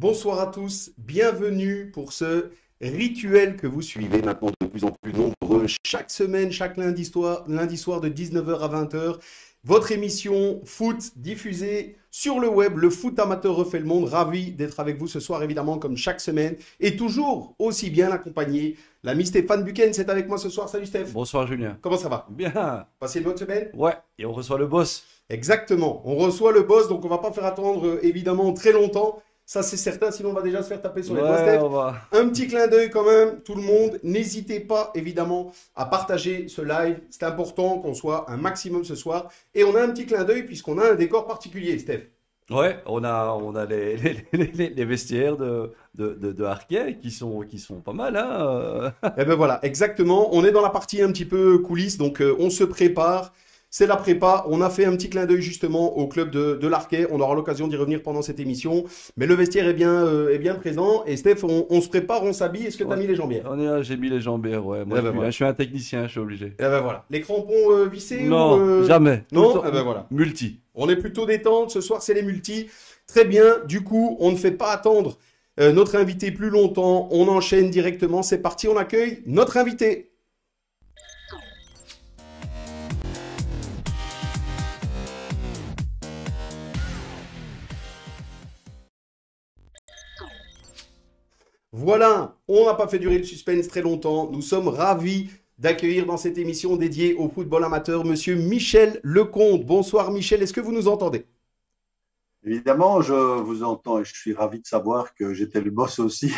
Bonsoir à tous, bienvenue pour ce rituel que vous suivez maintenant de plus en plus nombreux chaque semaine, chaque lundi soir de 19h à 20h. Votre émission foot diffusée sur le web, le foot amateur refait le monde. Ravi d'être avec vous ce soir évidemment comme chaque semaine et toujours aussi bien accompagné. L'ami Stéphane Buchen, c'est avec moi ce soir. Salut Steph. Bonsoir Julien. Comment ça va? Bien. Passez une bonne semaine? Ouais, et on reçoit le boss. Exactement, on reçoit le boss donc on va pas faire attendre évidemment très longtemps. Ça, c'est certain, sinon on va déjà se faire taper sur les doigts, Ouais, Steph. on va. Un petit clin d'œil quand même, tout le monde. N'hésitez pas, évidemment, à partager ce live. C'est important qu'on soit un maximum ce soir. Et on a un petit clin d'œil puisqu'on a un décor particulier, Steph. Ouais, on a les vestiaires de Harkey qui sont pas mal, hein. Et ben voilà, exactement. On est dans la partie un petit peu coulisses, donc on se prépare. C'est la prépa. On a fait un petit clin d'œil justement au club de l'Arquet. On aura l'occasion d'y revenir pendant cette émission. Mais le vestiaire est bien présent. Et Steph, on se prépare, on s'habille. Est-ce que tu as Ouais. mis les jambières? On est là, j'ai mis les jambières, ouais. Moi, Eh ben voilà. je suis un technicien, je suis obligé. Et ben voilà. Les crampons vissés ou Non, jamais. Tout Non? le temps. Eh ben voilà. Multi. On est plutôt détente. Ce soir, c'est les multis. Très bien. Du coup, on ne fait pas attendre notre invité plus longtemps. On enchaîne directement. C'est parti. On accueille notre invité. Voilà, on n'a pas fait durer le suspense très longtemps. Nous sommes ravis d'accueillir dans cette émission dédiée au football amateur Monsieur Michel Lecomte. Bonsoir Michel, est-ce que vous nous entendez? Évidemment, je vous entends et je suis ravi de savoir que j'étais le boss aussi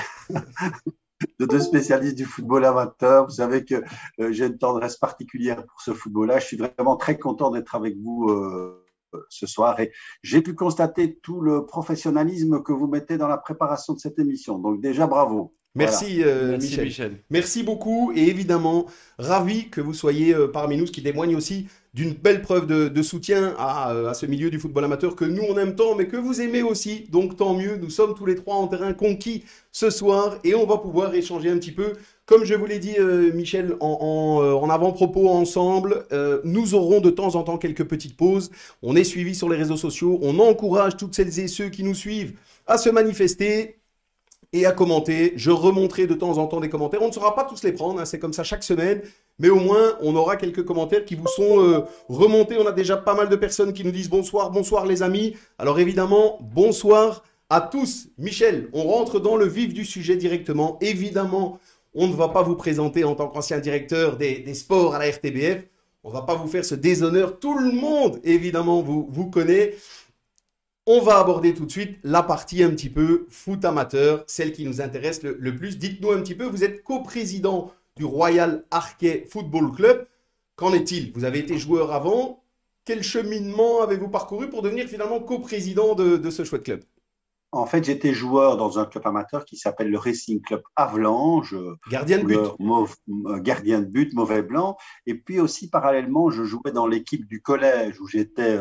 de deux spécialistes du football amateur. Vous savez que j'ai une tendresse particulière pour ce football-là. Je suis vraiment très content d'être avec vous ce soir et j'ai pu constater tout le professionnalisme que vous mettez dans la préparation de cette émission. Donc déjà, bravo. Voilà. Merci Merci Michel. Michel. Merci beaucoup et évidemment ravi que vous soyez parmi nous, ce qui témoigne aussi d'une belle preuve de soutien à ce milieu du football amateur que nous on aime tant mais que vous aimez aussi. Donc tant mieux, nous sommes tous les trois en terrain conquis ce soir et on va pouvoir échanger un petit peu. Comme je vous l'ai dit Michel en avant-propos ensemble, nous aurons de temps en temps quelques petites pauses. On est suivi sur les réseaux sociaux, on encourage toutes celles et ceux qui nous suivent à se manifester et à commenter. Je remonterai de temps en temps des commentaires. On ne saura pas tous les prendre, hein, c'est comme ça chaque semaine, mais au moins on aura quelques commentaires qui vous sont remontés. On a déjà pas mal de personnes qui nous disent bonsoir, bonsoir les amis. Alors évidemment, bonsoir à tous. Michel, on rentre dans le vif du sujet directement. Évidemment, on ne va pas vous présenter en tant qu'ancien directeur des sports à la RTBF. On ne va pas vous faire ce déshonneur. Tout le monde, évidemment, vous connaît. On va aborder tout de suite la partie un petit peu foot amateur, celle qui nous intéresse le plus. Dites-nous un petit peu, vous êtes coprésident du Royal Harkey Football Club. Qu'en est-il? Vous avez été joueur avant. Quel cheminement avez-vous parcouru pour devenir finalement coprésident de ce chouette club? En fait, j'étais joueur dans un club amateur qui s'appelle le Racing Club Avalanche, Gardien de but. couleur gardien de but, mauvais blanc. Et puis aussi, parallèlement, je jouais dans l'équipe du collège où j'étais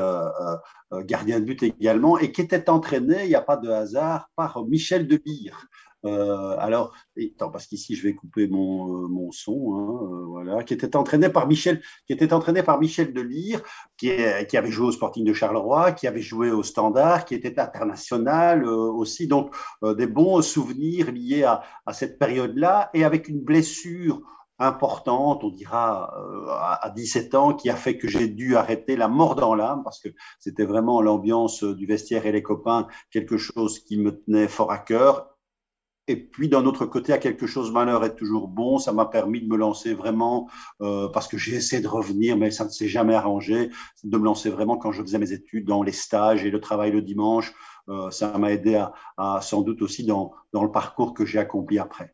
gardien de but également et qui était entraîné, il n'y a pas de hasard, par Michel Delire. Alors, attends, parce qu'ici je vais couper mon son, hein, voilà, qui était entraîné par Michel Delire, qui avait joué au Sporting de Charleroi, qui avait joué au Standard, qui était international aussi, donc des bons souvenirs liés à cette période-là, et avec une blessure importante, on dira à 17 ans, qui a fait que j'ai dû arrêter la mort dans l'âme, parce que c'était vraiment l'ambiance du vestiaire et les copains, quelque chose qui me tenait fort à cœur. Et puis, d'un autre côté, à quelque chose, malheur est toujours bon. Ça m'a permis de me lancer vraiment, parce que j'ai essayé de revenir, mais ça ne s'est jamais arrangé, de me lancer vraiment quand je faisais mes études, dans les stages et le travail le dimanche. Ça m'a aidé sans doute aussi dans le parcours que j'ai accompli après.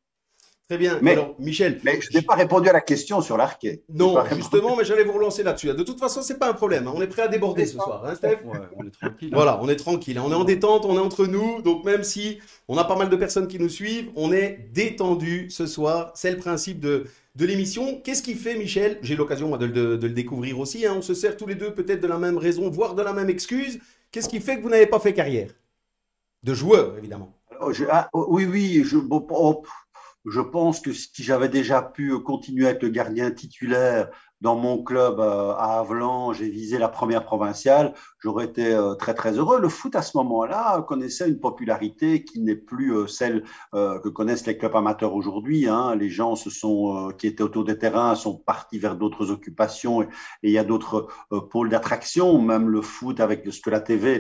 Très bien. Mais, Alors, Michel, mais je n'ai pas répondu à la question sur l'arquet. non, justement, mais j'allais vous relancer là-dessus. De toute façon, c'est pas un problème, hein. On est prêt à déborder ce soir, hein, Steph? Ouais, on est tranquille, hein. Voilà, on est tranquille, hein. On est en détente, on est entre nous. Donc même si on a pas mal de personnes qui nous suivent, on est détendu ce soir. C'est le principe de l'émission. Qu'est-ce qui fait, Michel? J'ai eu l'occasion moi, de le découvrir aussi, hein. On se sert tous les deux peut-être de la même raison, voire de la même excuse. Qu'est-ce qui fait que vous n'avez pas fait carrière? De joueur, évidemment. Oui, oui, je pense que si j'avais déjà pu continuer à être le gardien titulaire dans mon club à Havelan, j'ai visé la première provinciale, j'aurais été très très heureux. Le foot à ce moment-là connaissait une popularité qui n'est plus celle que connaissent les clubs amateurs aujourd'hui. Hein. Les gens qui étaient autour des terrains sont partis vers d'autres occupations et il y a d'autres pôles d'attraction. Même le foot avec ce que la TV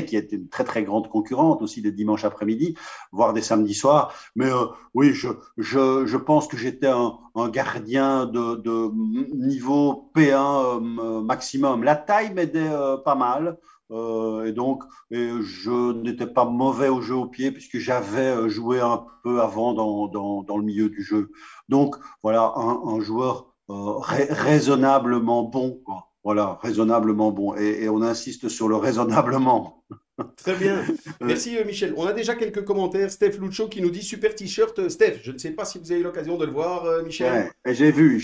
qui était une très très grande concurrente aussi des dimanches après-midi, voire des samedis soirs. Mais oui, je pense que j'étais un gardien de niveau P1 maximum. La taille m'aidait pas mal. Et donc, je n'étais pas mauvais au jeu au pied puisque j'avais joué un peu avant dans le milieu du jeu. Donc, voilà, un joueur raisonnablement bon, quoi. Voilà, raisonnablement bon. Et on insiste sur le raisonnablement. Très bien. Merci Michel. On a déjà quelques commentaires. Steph Lucho qui nous dit super t-shirt. Steph, je ne sais pas si vous avez eu l'occasion de le voir, Michel. Ouais, j'ai vu.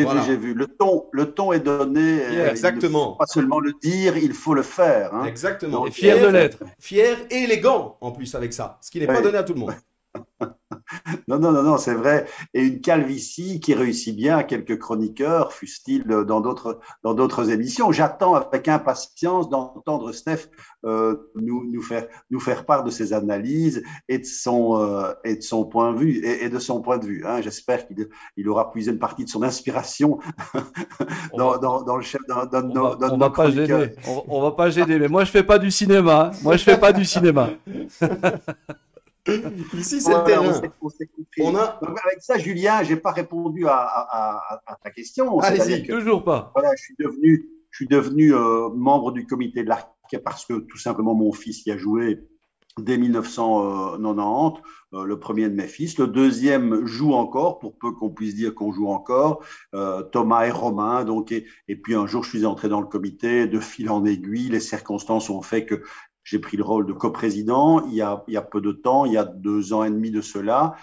Voilà. Le ton est donné. Exactement. Il ne faut pas seulement le dire, il faut le faire. Hein. Exactement. Et fier de l'être. Fier et élégant en plus avec ça, ce qui n'est pas donné à tout le monde. Non, c'est vrai. Et une calvitie qui réussit bien à quelques chroniqueurs, fût-il dans d'autres émissions. J'attends avec impatience d'entendre Steph nous faire part de ses analyses et de son point de vue. Et de son point de vue. Hein. J'espère qu'il aura puisé une partie de son inspiration dans le chef d'un de nos chroniqueurs. On va pas gêner. Mais moi, je fais pas du cinéma. Ici, c'est le terrain. Donc, avec ça, Julien, j'ai pas répondu à ta question. Allez-y, toujours pas. Voilà, je suis devenu membre du comité de l'Arquet parce que tout simplement mon fils y a joué dès 1990, le premier de mes fils. Le deuxième joue encore, pour peu qu'on puisse dire qu'on joue encore, Thomas et Romain. Donc, et puis un jour, je suis entré dans le comité, de fil en aiguille. Les circonstances ont fait que j'ai pris le rôle de coprésident il y a peu de temps, il y a 2 ans et demi de cela,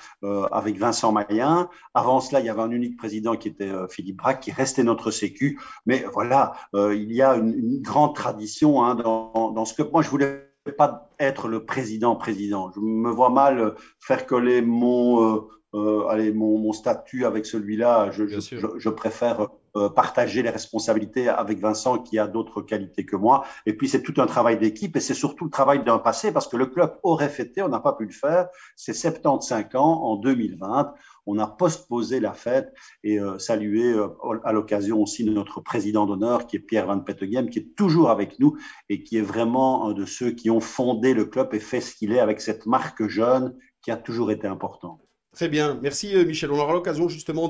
avec Vincent Mayen. Avant cela, il y avait un unique président qui était Philippe Braque, qui restait notre sécu. Mais voilà, il y a une grande tradition hein, dans ce que moi je voulais pas être le président. Je me vois mal faire coller mon statut avec celui-là. Je préfère partager les responsabilités avec Vincent qui a d'autres qualités que moi. Et puis, c'est tout un travail d'équipe et c'est surtout le travail d'un passé parce que le club aurait fêté, on n'a pas pu le faire. C'est 75 ans en 2020. On a postposé la fête et salué à l'occasion aussi notre président d'honneur qui est Pierre Van Peteghem, qui est toujours avec nous et qui est vraiment un de ceux qui ont fondé le club et fait ce qu'il est avec cette marque jeune qui a toujours été importante. Très bien, merci Michel. On aura l'occasion justement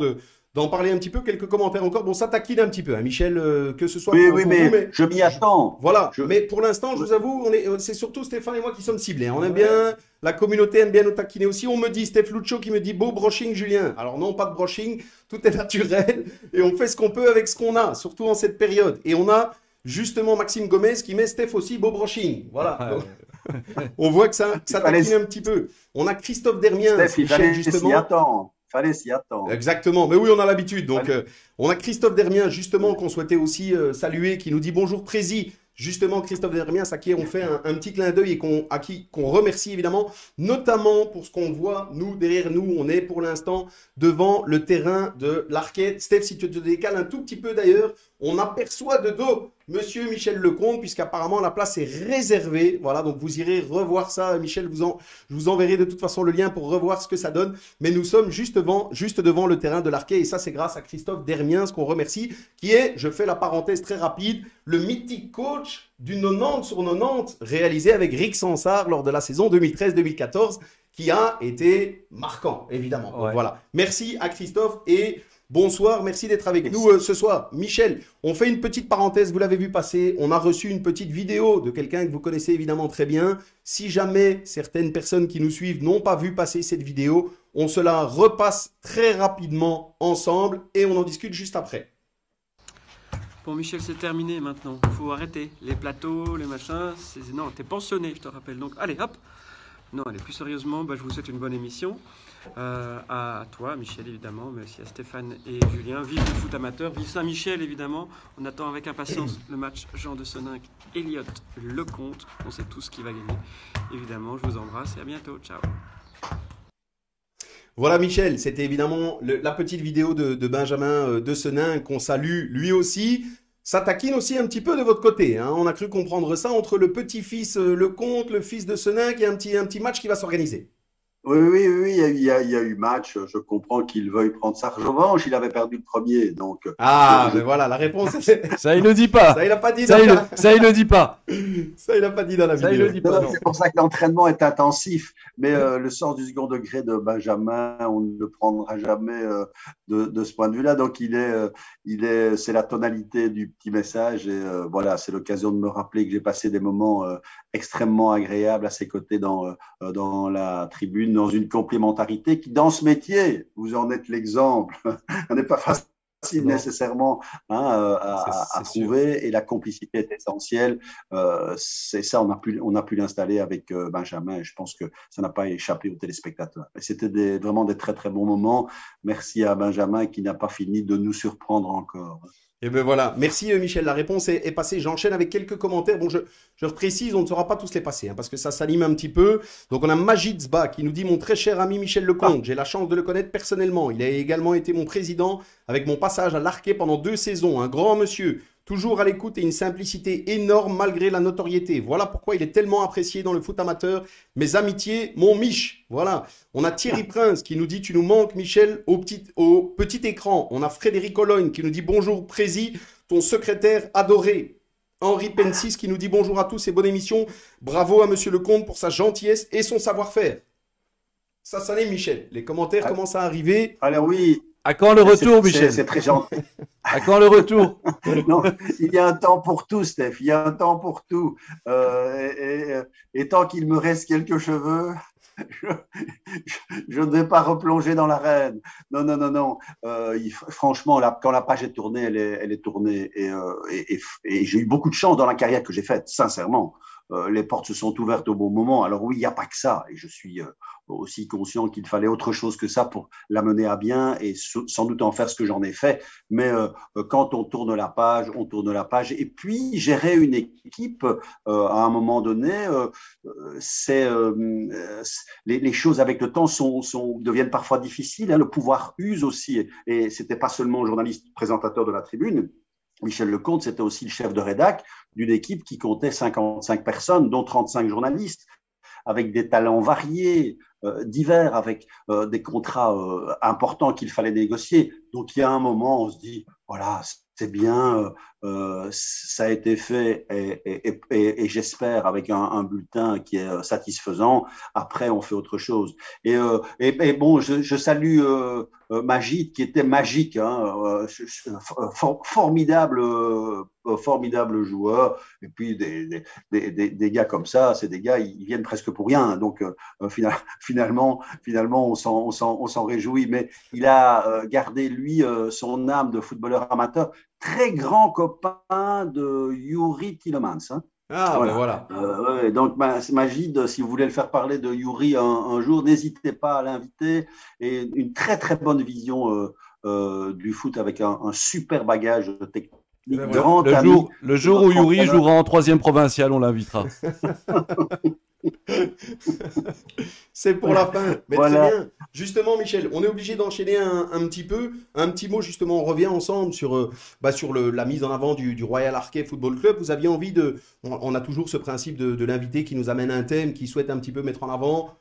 d'en parler un petit peu. Quelques commentaires encore. Bon, ça taquine un petit peu, hein, Michel, que ce soit oui, pour mais vous, mais je m'y attends. Voilà, mais pour l'instant, je vous avoue, c'est surtout Stéphane et moi qui sommes ciblés. On aime bien, la communauté aime bien nous taquiner aussi. On me dit, Steph Lucho qui me dit, beau brushing, Julien. Alors non, pas de brushing, tout est naturel et on fait ce qu'on peut avec ce qu'on a, surtout en cette période. Et on a justement Maxime Gomez qui met Steph aussi, beau brushing. Voilà. Donc, on voit que ça taquine un petit peu. On a Christophe Dermien, Michel, justement. Fallait s'y attendre. Exactement, mais oui, on a l'habitude. Donc, on a Christophe Dermien, justement, qu'on souhaitait aussi saluer, qui nous dit bonjour Prési. Justement, Christophe Dermien, à qui on fait un petit clin d'œil et qu'on remercie évidemment, notamment pour ce qu'on voit, nous, derrière nous, on est pour l'instant devant le terrain de l'Arquet. Steph, si tu te décales un tout petit peu d'ailleurs, on aperçoit de dos Monsieur Michel Lecomte, puisqu'apparemment la place est réservée. Voilà, donc vous irez revoir ça. Michel, je vous enverrai de toute façon le lien pour revoir ce que ça donne. Mais nous sommes juste devant le terrain de l'Arquet. Et ça, c'est grâce à Christophe Dermien, ce qu'on remercie, qui est, je fais la parenthèse très rapide, le mythique coach du 90 sur 90 réalisé avec Rick Sansard lors de la saison 2013-2014, qui a été marquant, évidemment. Ouais. Donc, voilà. Merci à Christophe et bonsoir, merci d'être avec nous ce soir. Michel, on fait une petite parenthèse, vous l'avez vu passer, on a reçu une petite vidéo de quelqu'un que vous connaissez évidemment très bien. Si jamais certaines personnes qui nous suivent n'ont pas vu passer cette vidéo, on se la repasse très rapidement ensemble et on en discute juste après. Bon Michel, c'est terminé maintenant, il faut arrêter. Les plateaux, les machins, non, t'es pensionné, je te rappelle. Donc allez, hop. Non, allez, plus sérieusement, je vous souhaite une bonne émission. À toi, Michel, évidemment, mais aussi à Stéphane et Julien. Vive le foot amateur, vive Saint-Michel, évidemment. On attend avec impatience le match Jean de Soninck, Elliott Lecomte. On sait tous qui va gagner. Évidemment, je vous embrasse et à bientôt. Ciao. Voilà Michel, c'était évidemment la petite vidéo de Benjamin de Senin qu'on salue lui aussi. Ça taquine aussi un petit peu de votre côté, hein. On a cru comprendre ça entre le petit-fils Lecomte, le fils de Senin, qui a un petit match qui va s'organiser. Oui, oui, oui, il y a eu match. Je comprends qu'il veuille prendre sa revanche. Il avait perdu le premier. Donc, Ah, mais voilà, la réponse, Ça, il le dit ça pas. il a pas dit Ça, ça, il le dit pas. ça il a pas dit dans la Ça, il vidéo. le dit pas, non. c'est pour ça que l'entraînement est intensif. Mais le sens du second degré de Benjamin, on ne le prendra jamais de ce point de vue-là. Donc, c'est la tonalité du petit message. Et voilà, c'est l'occasion de me rappeler que j'ai passé des moments extrêmement agréables à ses côtés dans la tribune, dans une complémentarité qui, dans ce métier, vous en êtes l'exemple, n'est pas facile Non, nécessairement à c'est sûr. trouver, et la complicité est essentielle. C'est ça, on a pu l'installer avec Benjamin, et je pense que ça n'a pas échappé aux téléspectateurs. Et c'était vraiment des très très bons moments. Merci à Benjamin qui n'a pas fini de nous surprendre encore. Et ben voilà, merci Michel, la réponse est passée. J'enchaîne avec quelques commentaires. Bon, je reprécise, on ne saura pas tous les passer, hein, parce que ça s'anime un petit peu. Donc on a Majid Zba qui nous dit: mon très cher ami Michel Ah, Lecomte, j'ai la chance de le connaître personnellement. Il a également été mon président avec mon passage à l'Arquet pendant 2 saisons. Un grand monsieur, toujours à l'écoute et une simplicité énorme malgré la notoriété. Voilà pourquoi il est tellement apprécié dans le foot amateur. Mes amitiés, mon Mich. Voilà. On a Thierry Prince qui nous dit: tu nous manques Michel au petit écran. On a Frédéric Ologne qui nous dit: bonjour Prési, ton secrétaire adoré. Henri Pensis qui nous dit: bonjour à tous et bonne émission. Bravo à Monsieur Lecomte pour sa gentillesse et son savoir-faire. Ça n'est Michel. Les commentaires ah, commencent à arriver. alors oui, À quand le retour, Michel? c'est très gentil. À quand le retour? Non, il y a un temps pour tout, Steph. Il y a un temps pour tout. Et tant qu'il me reste quelques cheveux, je, je ne vais pas replonger dans l'arène. Non, non, non, non. Franchement, quand la page est tournée, elle est tournée. Et j'ai eu beaucoup de chance dans la carrière que j'ai faite, sincèrement. Les portes se sont ouvertes au bon moment. Alors oui, il n'y a pas que ça. Et je suis aussi conscient qu'il fallait autre chose que ça pour la mener à bien et sans doute en faire ce que j'en ai fait. Mais quand on tourne la page, on tourne la page. Et puis, gérer une équipe, à un moment donné, c'est les choses avec le temps deviennent parfois difficiles, hein. Le pouvoir use aussi. Et c'était pas seulement le journaliste présentateur de la tribune. Michel Lecomte, c'était aussi le chef de rédac d'une équipe qui comptait 55 personnes, dont 35 journalistes, avec des talents variés, divers, avec des contrats importants qu'il fallait négocier. Donc il y a un moment, on se dit, voilà, c'est bien, ça a été fait et j'espère avec un bulletin qui est satisfaisant. Après, on fait autre chose. Et bon, je salue Magid qui était magique, hein, formidable, formidable joueur. Et puis des gars comme ça, c'est des gars, ils viennent presque pour rien. Donc finalement, on s'en réjouit. Mais il a gardé lui son âme de footballeur amateur. Très grand copain de Yuri Tillemans, hein. Ah, ben Voilà. voilà. Ouais, donc, Magid, si vous voulez le faire parler de Yuri un jour, n'hésitez pas à l'inviter. Et une très, très bonne vision du foot avec un super bagage technique. Eh ben voilà. Grand ami Le de jour où notre Yuri entraîneur. jouera en 3e provincial, on l'invitera. C'est pour la fin. Mais très Voilà. bien. Justement, Michel, on est obligé d'enchaîner un petit peu. Un petit mot, justement, on revient ensemble sur la mise en avant du Royal Arquet Football Club. Vous aviez envie de. On a toujours ce principe de l'invité qui nous amène un thème, qui souhaite un petit peu mettre en avant.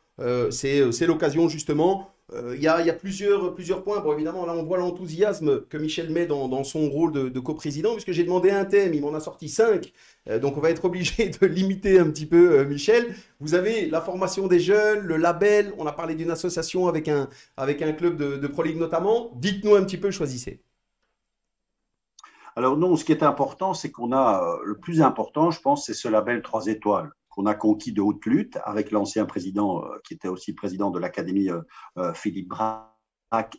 C'est l'occasion, justement. Il y a plusieurs points. Bon, évidemment, là, on voit l'enthousiasme que Michel met dans son rôle de coprésident, puisque j'ai demandé un thème, il m'en a sorti 5. Donc, on va être obligé de limiter un petit peu, Michel. Vous avez la formation des jeunes, le label. On a parlé d'une association avec un club de Pro League notamment. Dites-nous un petit peu, choisissez. Alors non, ce qui est important, c'est qu'on a, le plus important, je pense, c'est ce label 3 étoiles qu'on a conquis de haute lutte avec l'ancien président qui était aussi président de l'Académie, Philippe Braque,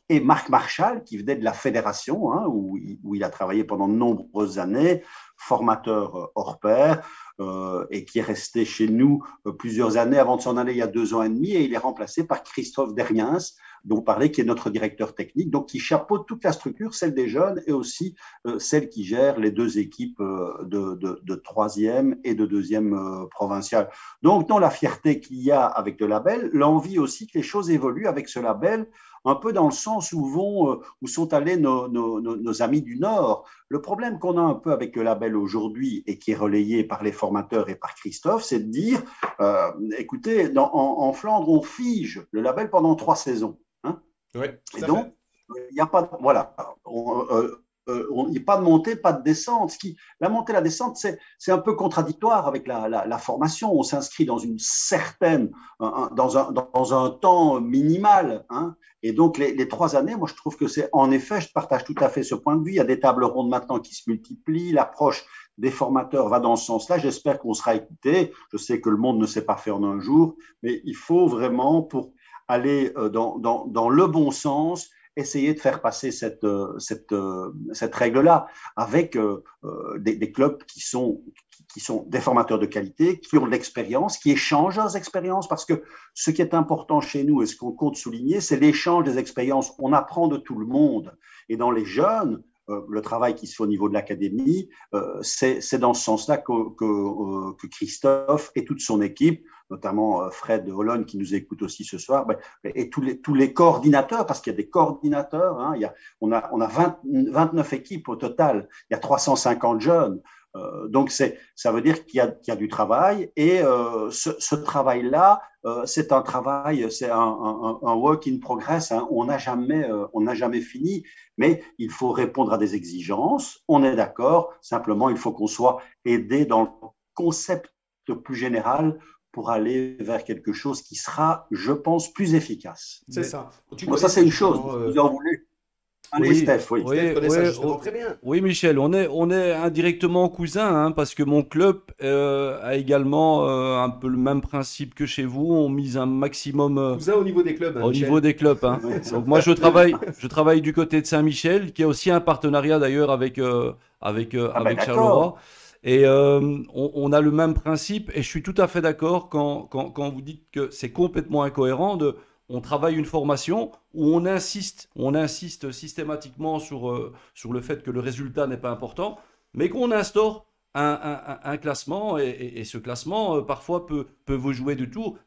et Marc Marchal, qui venait de la fédération, hein, où il a travaillé pendant de nombreuses années, formateur hors pair, et qui est resté chez nous plusieurs années avant de s'en aller il y a 2 ans et demi, et il est remplacé par Christophe Deriens, dont vous parlez, qui est notre directeur technique, donc qui chapeaute toute la structure, celle des jeunes et aussi celle qui gère les 2 équipes de 3e et de 2e provinciale. Donc, non, la fierté qu'il y a avec le label, l'envie aussi que les choses évoluent avec ce label, un peu dans le sens où sont allés nos amis du Nord. Le problème qu'on a un peu avec le label aujourd'hui et qui est relayé par les formateurs et par Christophe, c'est de dire, écoutez, en Flandre, on fige le label pendant 3 saisons. Hein, Oui, et donc, il n'y a pas, voilà, il n'y a pas de montée, pas de descente. La montée et la descente, c'est un peu contradictoire avec la formation. On s'inscrit dans une certaine, dans un temps minimal. Hein, et donc, les 3 années, moi, je trouve que c'est, en effet, je partage tout à fait ce point de vue. Il y a des tables rondes maintenant qui se multiplient. L'approche des formateurs va dans ce sens-là. J'espère qu'on sera écouté. Je sais que le monde ne s'est pas fait en un jour, mais il faut vraiment, pour aller dans le bon sens, essayer de faire passer cette règle-là avec des clubs qui sont des formateurs de qualité, qui ont de l'expérience, qui échangent leurs expériences, parce que ce qui est important chez nous et ce qu'on compte souligner, c'est l'échange des expériences. On apprend de tout le monde. Et dans les jeunes, le travail qui se fait au niveau de l'académie, c'est dans ce sens-là que Christophe et toute son équipe, notamment Fred de Holland qui nous écoute aussi ce soir, et tous les coordinateurs, parce qu'il y a des coordinateurs, hein, on a 29 équipes au total, il y a 350 jeunes, donc ça veut dire qu'il y a du travail, et ce travail-là, c'est un travail, c'est un work in progress, hein, on n'a jamais fini, mais il faut répondre à des exigences, on est d'accord, simplement il faut qu'on soit aidé dans le concept plus général pour aller vers quelque chose qui sera, je pense, plus efficace. C'est ça. Donc ça, c'est une chose, vous en voulez. Oui, Steph, oui. Steph connaît ça justement très bien. Oui, Michel, on est indirectement cousins, hein, parce que mon club a également un peu le même principe que chez vous. On mise un maximum cousin au niveau des clubs. Au niveau des clubs. Hein. Donc moi, je travaille du côté de Saint-Michel, qui a aussi un partenariat d'ailleurs avec Charleroi. Et on a le même principe, et je suis tout à fait d'accord quand vous dites que c'est complètement incohérent on travaille une formation où on insiste systématiquement sur le fait que le résultat n'est pas important, mais qu'on instaure un classement, et ce classement parfois peut vous jouer des tours.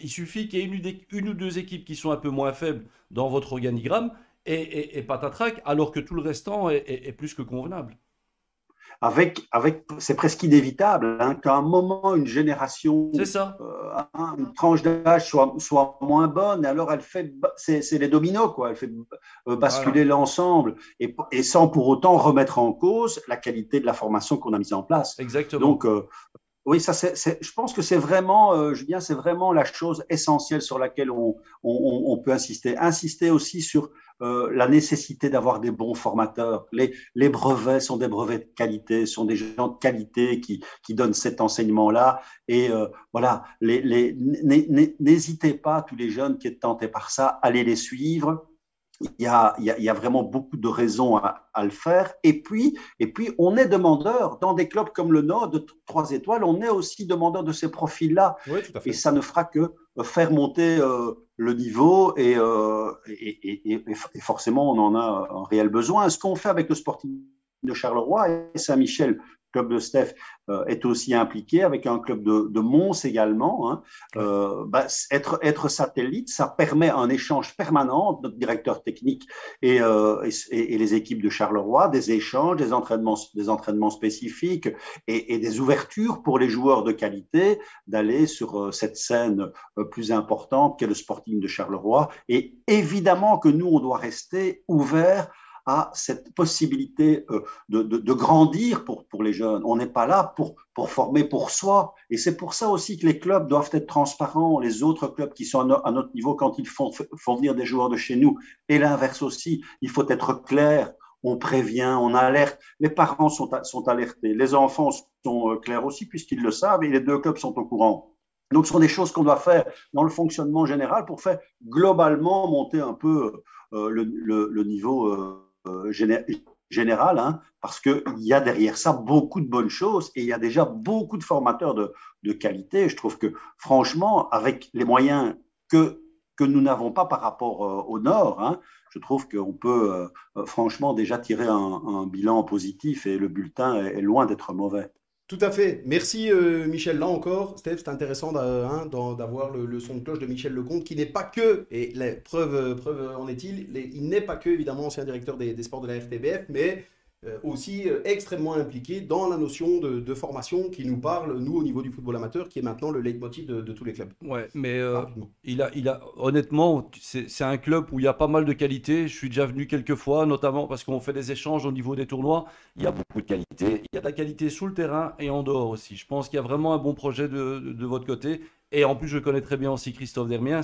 Il suffit qu'il y ait une ou 2 équipes qui sont un peu moins faibles dans votre organigramme, et patatrac, alors que tout le restant est plus que convenable. C'est presque inévitable, hein, qu'à un moment, une génération, une tranche d'âge soit moins bonne, et alors c'est les dominos, quoi. Elle fait basculer l'ensemble, et sans pour autant remettre en cause la qualité de la formation qu'on a mise en place. Exactement. Donc, oui, je pense que c'est vraiment, Julien, c'est vraiment la chose essentielle sur laquelle on peut insister. Insister aussi sur la nécessité d'avoir des bons formateurs. Les brevets sont des brevets de qualité, sont des gens de qualité qui donnent cet enseignement-là. Et voilà, n'hésitez pas, tous les jeunes qui êtes tentés par ça, allez les suivre. Il y a vraiment beaucoup de raisons à le faire. Et puis, on est demandeur dans des clubs comme le nôtre de 3 étoiles, on est aussi demandeur de ces profils-là. Oui, tout à fait. Et ça ne fera que faire monter le niveau, et forcément, on en a un réel besoin. Ce qu'on fait avec le Sporting de Charleroi et Saint-Michel, club de Steph, est aussi impliqué avec un club de Mons également. Hein. Être satellite, ça permet un échange permanent de notre directeur technique et les équipes de Charleroi, des échanges, des entraînements spécifiques et des ouvertures pour les joueurs de qualité d'aller sur cette scène plus importante qu'est le Sporting de Charleroi. Et évidemment que nous, on doit rester ouverts à cette possibilité de grandir pour les jeunes. On n'est pas là pour former pour soi. Et c'est pour ça aussi que les clubs doivent être transparents. Les autres clubs qui sont à notre niveau, quand ils font venir des joueurs de chez nous, et l'inverse aussi, il faut être clair. On prévient, on alerte. Les parents sont alertés. Les enfants sont clairs aussi, puisqu'ils le savent, et les 2 clubs sont au courant. Donc, ce sont des choses qu'on doit faire dans le fonctionnement général pour faire globalement monter un peu le niveau général, hein, parce qu'il y a derrière ça beaucoup de bonnes choses et il y a déjà beaucoup de formateurs de qualité. Je trouve que, franchement, avec les moyens que nous n'avons pas par rapport au Nord, hein, je trouve qu'on peut franchement déjà tirer un bilan positif et le bulletin est loin d'être mauvais. Tout à fait. Merci Michel. Là encore, Steph, c'est intéressant d'avoir le son de cloche de Michel Lecomte, qui n'est pas que, et la preuve en est-il, il n'est pas que, évidemment, ancien directeur des sports de la RTBF, mais aussi extrêmement impliqué dans la notion de formation qui nous parle, nous, au niveau du football amateur, qui est maintenant le leitmotiv de tous les clubs. Ouais, mais Rapidement. honnêtement, c'est un club où il y a pas mal de qualité. Je suis déjà venu quelques fois, notamment parce qu'on fait des échanges au niveau des tournois. Il y a beaucoup de qualité. Il y a de la qualité sous le terrain et en dehors aussi. Je pense qu'il y a vraiment un bon projet de votre côté. Et en plus, je connais très bien aussi Christophe Dermiens.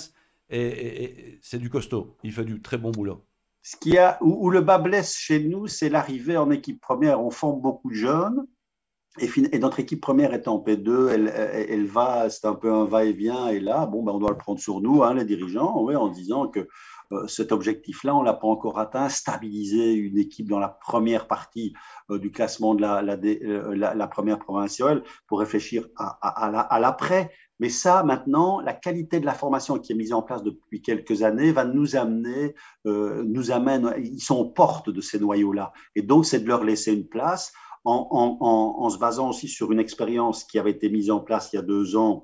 Et c'est du costaud. Il fait du très bon boulot. Ce où le bas blesse chez nous, c'est l'arrivée en équipe première. On forme beaucoup de jeunes. Et notre équipe première est en P2, elle va, c'est un peu un va-et-vient. Et là, bon, ben, on doit le prendre sur nous, hein, les dirigeants, ouais, en disant que cet objectif-là, on ne l'a pas encore atteint. Stabiliser une équipe dans la première partie du classement de la première provinciale pour réfléchir à l'après. Mais ça, maintenant, la qualité de la formation qui est mise en place depuis quelques années va nous amène, ils sont aux portes de ces noyaux-là. Et donc, c'est de leur laisser une place en se basant aussi sur une expérience qui avait été mise en place il y a 2 ans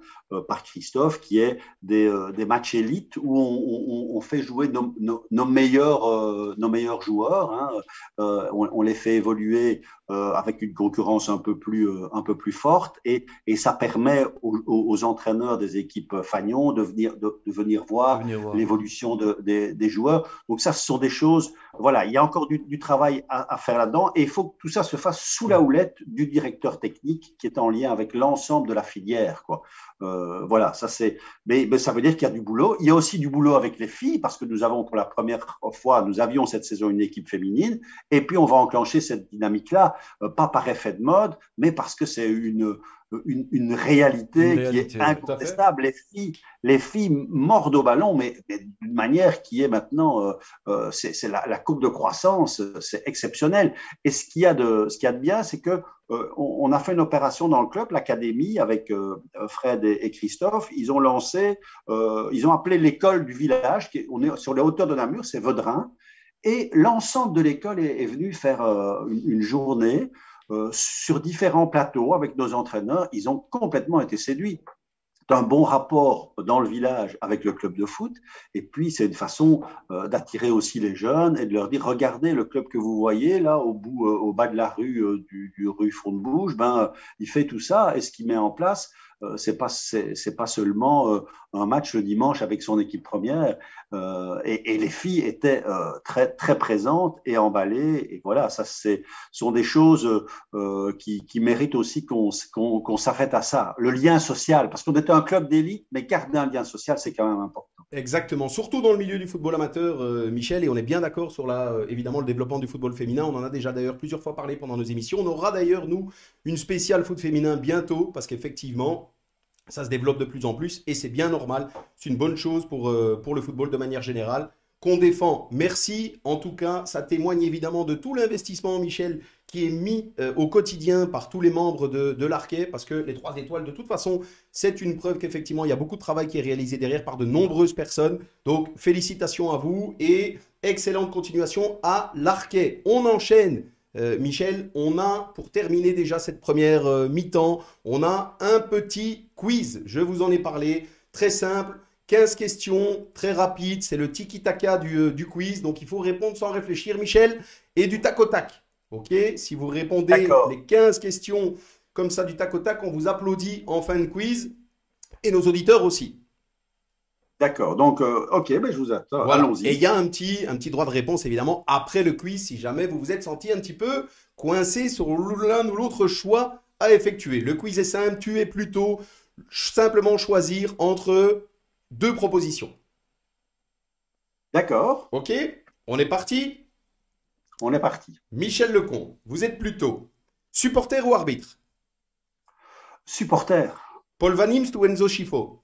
par Christophe, qui est des matchs élites où on fait jouer nos meilleurs joueurs. Hein. On les fait évoluer avec une concurrence un peu plus forte et ça permet aux entraîneurs des équipes Fagnon de venir voir l'évolution des joueurs. Donc ça, ce sont des choses, voilà, il y a encore du travail à faire là-dedans et il faut que tout ça se fasse sous la houlette du directeur technique qui est en lien avec l'ensemble de la filière, quoi. Voilà, ça c'est. Mais ça veut dire qu'il y a du boulot. Il y a aussi du boulot avec les filles parce que nous avons pour la première fois, nous avions cette saison une équipe féminine et puis on va enclencher cette dynamique-là, pas par effet de mode, mais parce que c'est une réalité qui est incontestable. Les filles mordent au ballon, mais d'une manière qui est maintenant, c'est la courbe de croissance, c'est exceptionnel. Et ce qu'il y a de bien, c'est que on a fait une opération dans le club, l'académie, avec Fred et Christophe. Ils ont appelé l'école du village, on est sur les hauteurs de Namur, c'est Vaudrin. Et l'ensemble de l'école est venu faire une journée sur différents plateaux avec nos entraîneurs. Ils ont complètement été séduits d'un bon rapport dans le village avec le club de foot. Et puis, c'est une façon d'attirer aussi les jeunes et de leur dire, regardez le club que vous voyez là, au bas de la rue du rue Fondebouge, il fait tout ça. Et ce qu'il met en place, c'est pas seulement un match le dimanche avec son équipe première. Et les filles étaient très, très présentes et emballées. Et voilà, ça, sont des choses qui méritent aussi qu'on s'arrête à ça. Le lien social, parce qu'on était un club d'élite, mais garder un lien social, c'est quand même important. Exactement, surtout dans le milieu du football amateur, Michel, et on est bien d'accord sur évidemment le développement du football féminin. On en a déjà d'ailleurs plusieurs fois parlé pendant nos émissions. On aura d'ailleurs, nous, une spéciale foot féminin bientôt, parce qu'effectivement, ça se développe de plus en plus et c'est bien normal. C'est une bonne chose pour le football de manière générale qu'on défend. Merci. En tout cas, ça témoigne évidemment de tout l'investissement, Michel, qui est mis au quotidien par tous les membres de l'Arquet, parce que les 3 étoiles, de toute façon, c'est une preuve qu'effectivement, il y a beaucoup de travail qui est réalisé derrière par de nombreuses personnes. Donc, félicitations à vous et excellente continuation à l'Arquet. On enchaîne. Michel, on a, pour terminer déjà cette première mi-temps, on a un petit quiz. Je vous en ai parlé, très simple, 15 questions, très rapides. C'est le tiki-taka du quiz, donc il faut répondre sans réfléchir, Michel, et du tac au tac. Ok, si vous répondez les 15 questions comme ça du tac au tac, on vous applaudit en fin de quiz, et nos auditeurs aussi. D'accord, donc ok, je vous attends, voilà. Allons-y. Et il y a un petit droit de réponse évidemment après le quiz si jamais vous vous êtes senti un petit peu coincé sur l'un ou l'autre choix à effectuer. Le quiz est simple, tu es plutôt simplement choisir entre 2 propositions. D'accord. Ok, on est parti? On est parti. Michel Lecomte, vous êtes plutôt supporter ou arbitre? Supporter. Paul Van Imst ou Enzo Schifo?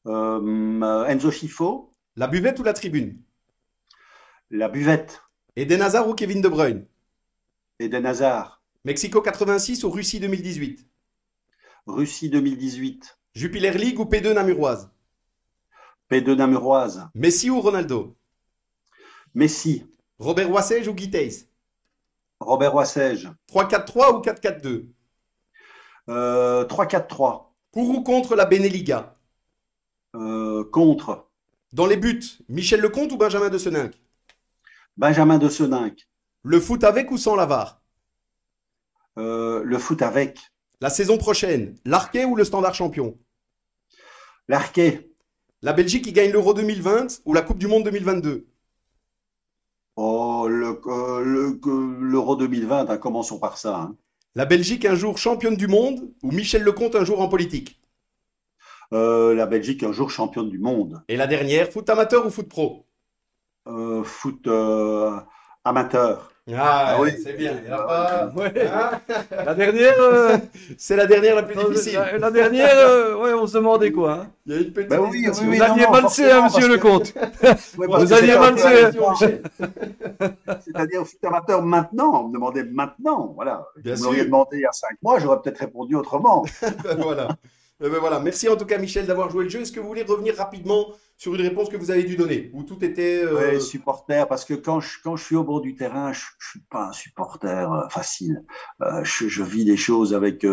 Enzo Schifo. La buvette ou la tribune? La buvette. Eden Hazard ou Kevin De Bruyne? Eden Hazard. Mexico 86 ou Russie 2018? Russie 2018. Jupiler League ou P2 Namuroise? P2 Namuroise. Messi ou Ronaldo? Messi. Robert Wassège ou Guy Thys? Robert Wassège. 3-4-3 ou 4-4-2? 3-4-3. Pour ou contre la Beneliga? Contre. Dans les buts, Michel Lecomte ou Benjamin de Seninck? Benjamin de Seninck. Le foot avec ou sans la VAR? Le foot avec. La saison prochaine, l'Arquet ou le Standard champion? L'Arquet. La Belgique qui gagne l'Euro 2020 ou la Coupe du Monde 2022? Oh, l'Euro 2020, hein, commençons par ça. Hein. La Belgique un jour championne du monde ou Michel Lecomte un jour en politique? La Belgique un jour championne du monde. Et la dernière, foot amateur ou foot pro? Foot amateur. Ah, oui, c'est bien. Il y en a pas... Ouais. Hein. La dernière, C'est la dernière la plus difficile. la dernière, ouais, on se demandait quoi. Hein. Il y a une petite Ben oui, hésitation. Vous aviez valsé, hein, monsieur Lecomte. Vous aviez valsé. C'est-à-dire foot amateur maintenant. On me demandait maintenant. Voilà. Bien Vous m'auriez sûr. demandé il y a 5 mois, j'aurais peut-être répondu autrement. Voilà. Ben voilà. Merci en tout cas Michel d'avoir joué le jeu. Est-ce que vous voulez revenir rapidement sur une réponse que vous avez dû donner? Où tout était... Ouais, supporter, parce que quand je suis au bord du terrain, je suis pas un supporter facile. Je vis les choses avec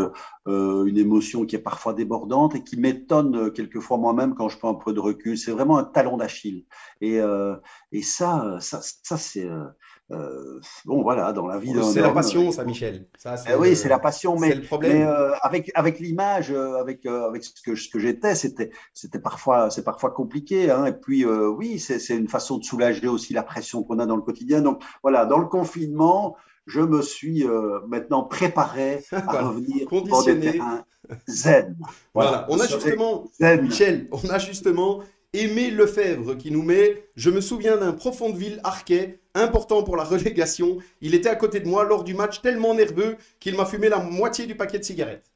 une émotion qui est parfois débordante et qui m'étonne quelquefois moi-même quand je prends un peu de recul. C'est vraiment un talon d'Achille. Et ça c'est bon voilà, dans la vie d'un c'est la homme. passion, ça, Michel. Ça, Oui, c'est la passion, c'est mais, le problème. avec l'image, avec ce que j'étais, c'est parfois compliqué. Hein. Et puis, oui, c'est une façon de soulager aussi la pression qu'on a dans le quotidien. Donc, voilà, dans le confinement, je me suis maintenant préparé à Voilà. revenir au Conditionné. terrain zen. Voilà. On a Je serai justement, zen. Michel, on a justement Aimé Lefebvre qui nous met « Je me souviens d'un profond de ville Arquet, important pour la relégation. Il était à côté de moi lors du match tellement nerveux qu'il m'a fumé la moitié du paquet de cigarettes. »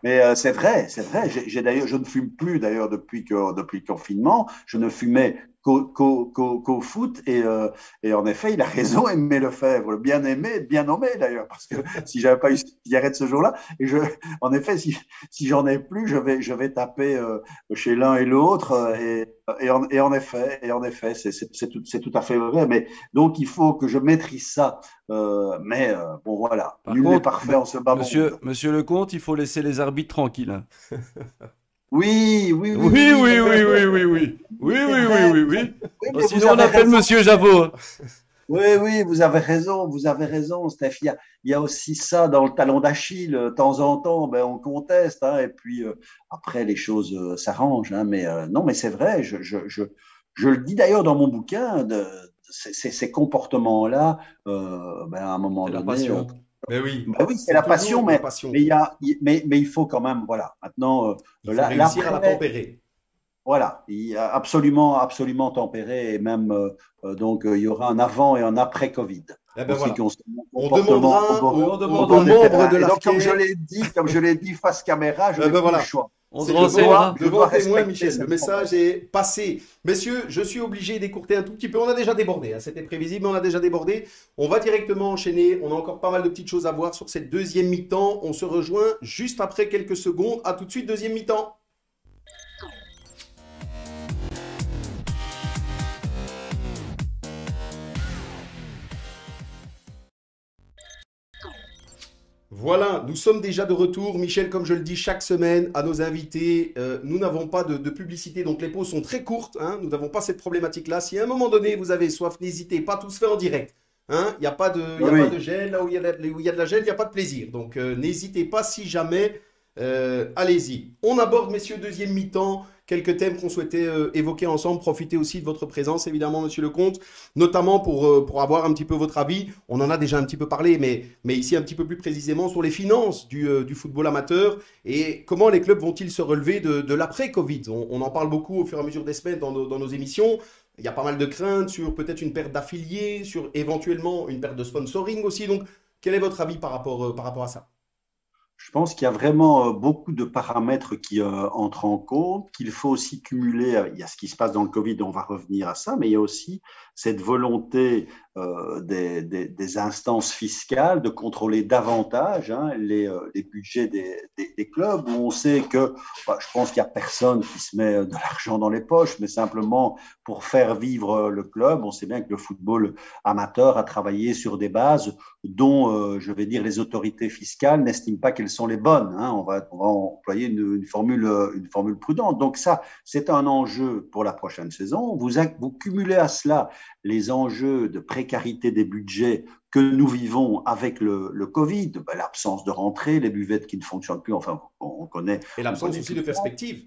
Mais c'est vrai, c'est vrai. D'ailleurs, je ne fume plus d'ailleurs depuis le confinement. Je ne fumais qu'au foot et en effet, il a raison, Aimé Lefebvre, le bien aimé, bien nommé d'ailleurs, parce que si j'avais pas eu cette cigarette ce jour-là, en effet, si j'en ai plus, je vais taper chez l'un et l'autre et en effet, c'est tout à fait vrai. Mais donc il faut que je maîtrise ça. Bon voilà, Par nul n'est contre, parfait en ce bas monde. Monsieur Lecomte, il faut laisser les arbitres tranquilles. Hein. Oui. Oui. Oui, mais vous Sinon, on avez appelle raison. monsieur Javot. Hein. Oui, vous avez raison, Steph. Il y a aussi ça dans le talon d'Achille. De temps en temps, ben, on conteste, hein, et puis après, les choses s'arrangent. Hein, mais non, mais c'est vrai, je le dis d'ailleurs dans mon bouquin, ces comportements-là, ben, à un moment C'est la donné. passion. Mais oui, Ben oui, c'est la passion, toujours la passion. mais il faut quand même, voilà. Maintenant, Il faut réussir à la tempérer. voilà, il y a absolument tempéré et même donc il y aura un avant et un après Covid. Eh ben voilà. On Comportement demandera aux bord des membres terrains. de Et donc, l'Arquet. comme je l'ai dit face caméra, je Eh n'ai ben plus voilà. le choix. On C'est se le renseignera. devant dois témoin, respecter Michel. cette Le message promesse. est passé. Messieurs, je suis obligé d'écourter un tout petit peu. On a déjà débordé. Hein. C'était prévisible, mais on a déjà débordé. On va directement enchaîner. On a encore pas mal de petites choses à voir sur cette deuxième mi-temps. On se rejoint juste après quelques secondes. À tout de suite, deuxième mi-temps. Voilà, nous sommes déjà de retour. Michel, comme je le dis chaque semaine à nos invités, nous n'avons pas de publicité, donc les pauses sont très courtes. Hein, nous n'avons pas cette problématique-là. Si à un moment donné vous avez soif, n'hésitez pas, tout se fait en direct. Hein, il n'y a pas de, il y a Oui. pas de gêne. Là où il y a de la gêne, il n'y a pas de plaisir. Donc n'hésitez pas si jamais. Allez-y. On aborde, messieurs, deuxième mi-temps. Quelques thèmes qu'on souhaitait évoquer ensemble. Profitez aussi de votre présence, évidemment, monsieur Lecomte, notamment pour avoir un petit peu votre avis. On en a déjà un petit peu parlé, mais ici un petit peu plus précisément sur les finances du football amateur et comment les clubs vont-ils se relever de l'après-Covid. On en parle beaucoup au fur et à mesure des semaines dans nos émissions. Il y a pas mal de craintes sur peut-être une perte d'affiliés, sur éventuellement une perte de sponsoring aussi. Donc, quel est votre avis par rapport à ça? Je pense qu'il y a vraiment beaucoup de paramètres qui entrent en compte, qu'il faut aussi cumuler. Il y a ce qui se passe dans le Covid, on va revenir à ça, mais il y a aussi cette volonté des instances fiscales de contrôler davantage les budgets des clubs, où on sait que, je pense qu'il n'y a personne qui se met de l'argent dans les poches, mais simplement pour faire vivre le club. On sait bien que le football amateur a travaillé sur des bases dont, je vais dire, les autorités fiscales n'estiment pas qu'elles sont les bonnes. On va employer une formule prudente. Donc ça, c'est un enjeu pour la prochaine saison. Vous cumulez à cela les enjeux de précarité des budgets que nous vivons avec le Covid, l'absence de rentrée, les buvettes qui ne fonctionnent plus, enfin, on connaît. Et l'absence aussi de perspective.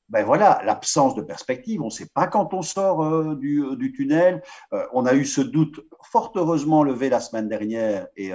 Voilà, l'absence de perspective. On ne sait pas quand on sort du tunnel. On a eu ce doute fort heureusement levé la semaine dernière, et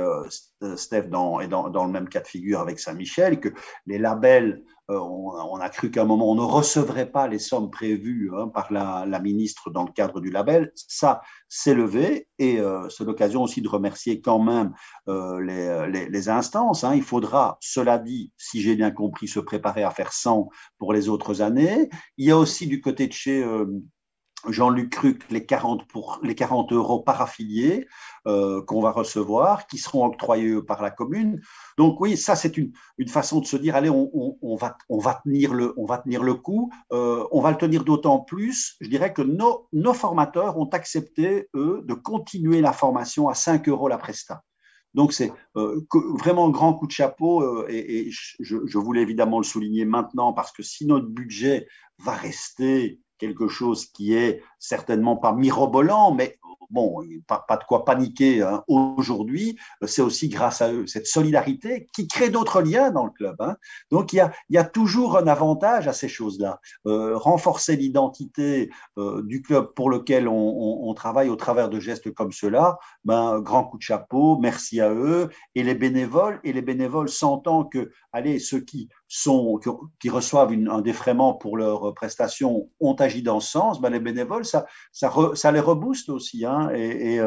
Steph est dans le même cas de figure avec Saint-Michel, que les labels, on a cru qu'à un moment on ne recevrait pas les sommes prévues par la ministre dans le cadre du label. Ça s'est levé, et c'est l'occasion aussi de remercier quand même les instances. Il faudra, cela dit, si j'ai bien compris, se préparer à faire 100 pour les autres années. Il y a aussi du côté de chez Jean-Luc Cruc les 40 € par affilié qu'on va recevoir, qui seront octroyés par la commune. Donc oui, ça c'est une façon de se dire, allez, on va tenir le coup. On va le tenir d'autant plus, je dirais, que nos formateurs ont accepté, eux, de continuer la formation à 5 € la presta. Donc, c'est vraiment un grand coup de chapeau, et je voulais évidemment le souligner maintenant, parce que si notre budget va rester quelque chose qui est certainement pas mirobolant, mais bon, pas de quoi paniquer aujourd'hui, c'est aussi grâce à eux, cette solidarité qui crée d'autres liens dans le club. Donc, il y a toujours un avantage à ces choses-là. Renforcer l'identité du club pour lequel on travaille au travers de gestes comme cela, grand coup de chapeau, merci à eux. Et les bénévoles sentant que, allez, ceux qui reçoivent un défraiement pour leurs prestations ont agi dans ce sens, les bénévoles, ça les rebooste aussi. Et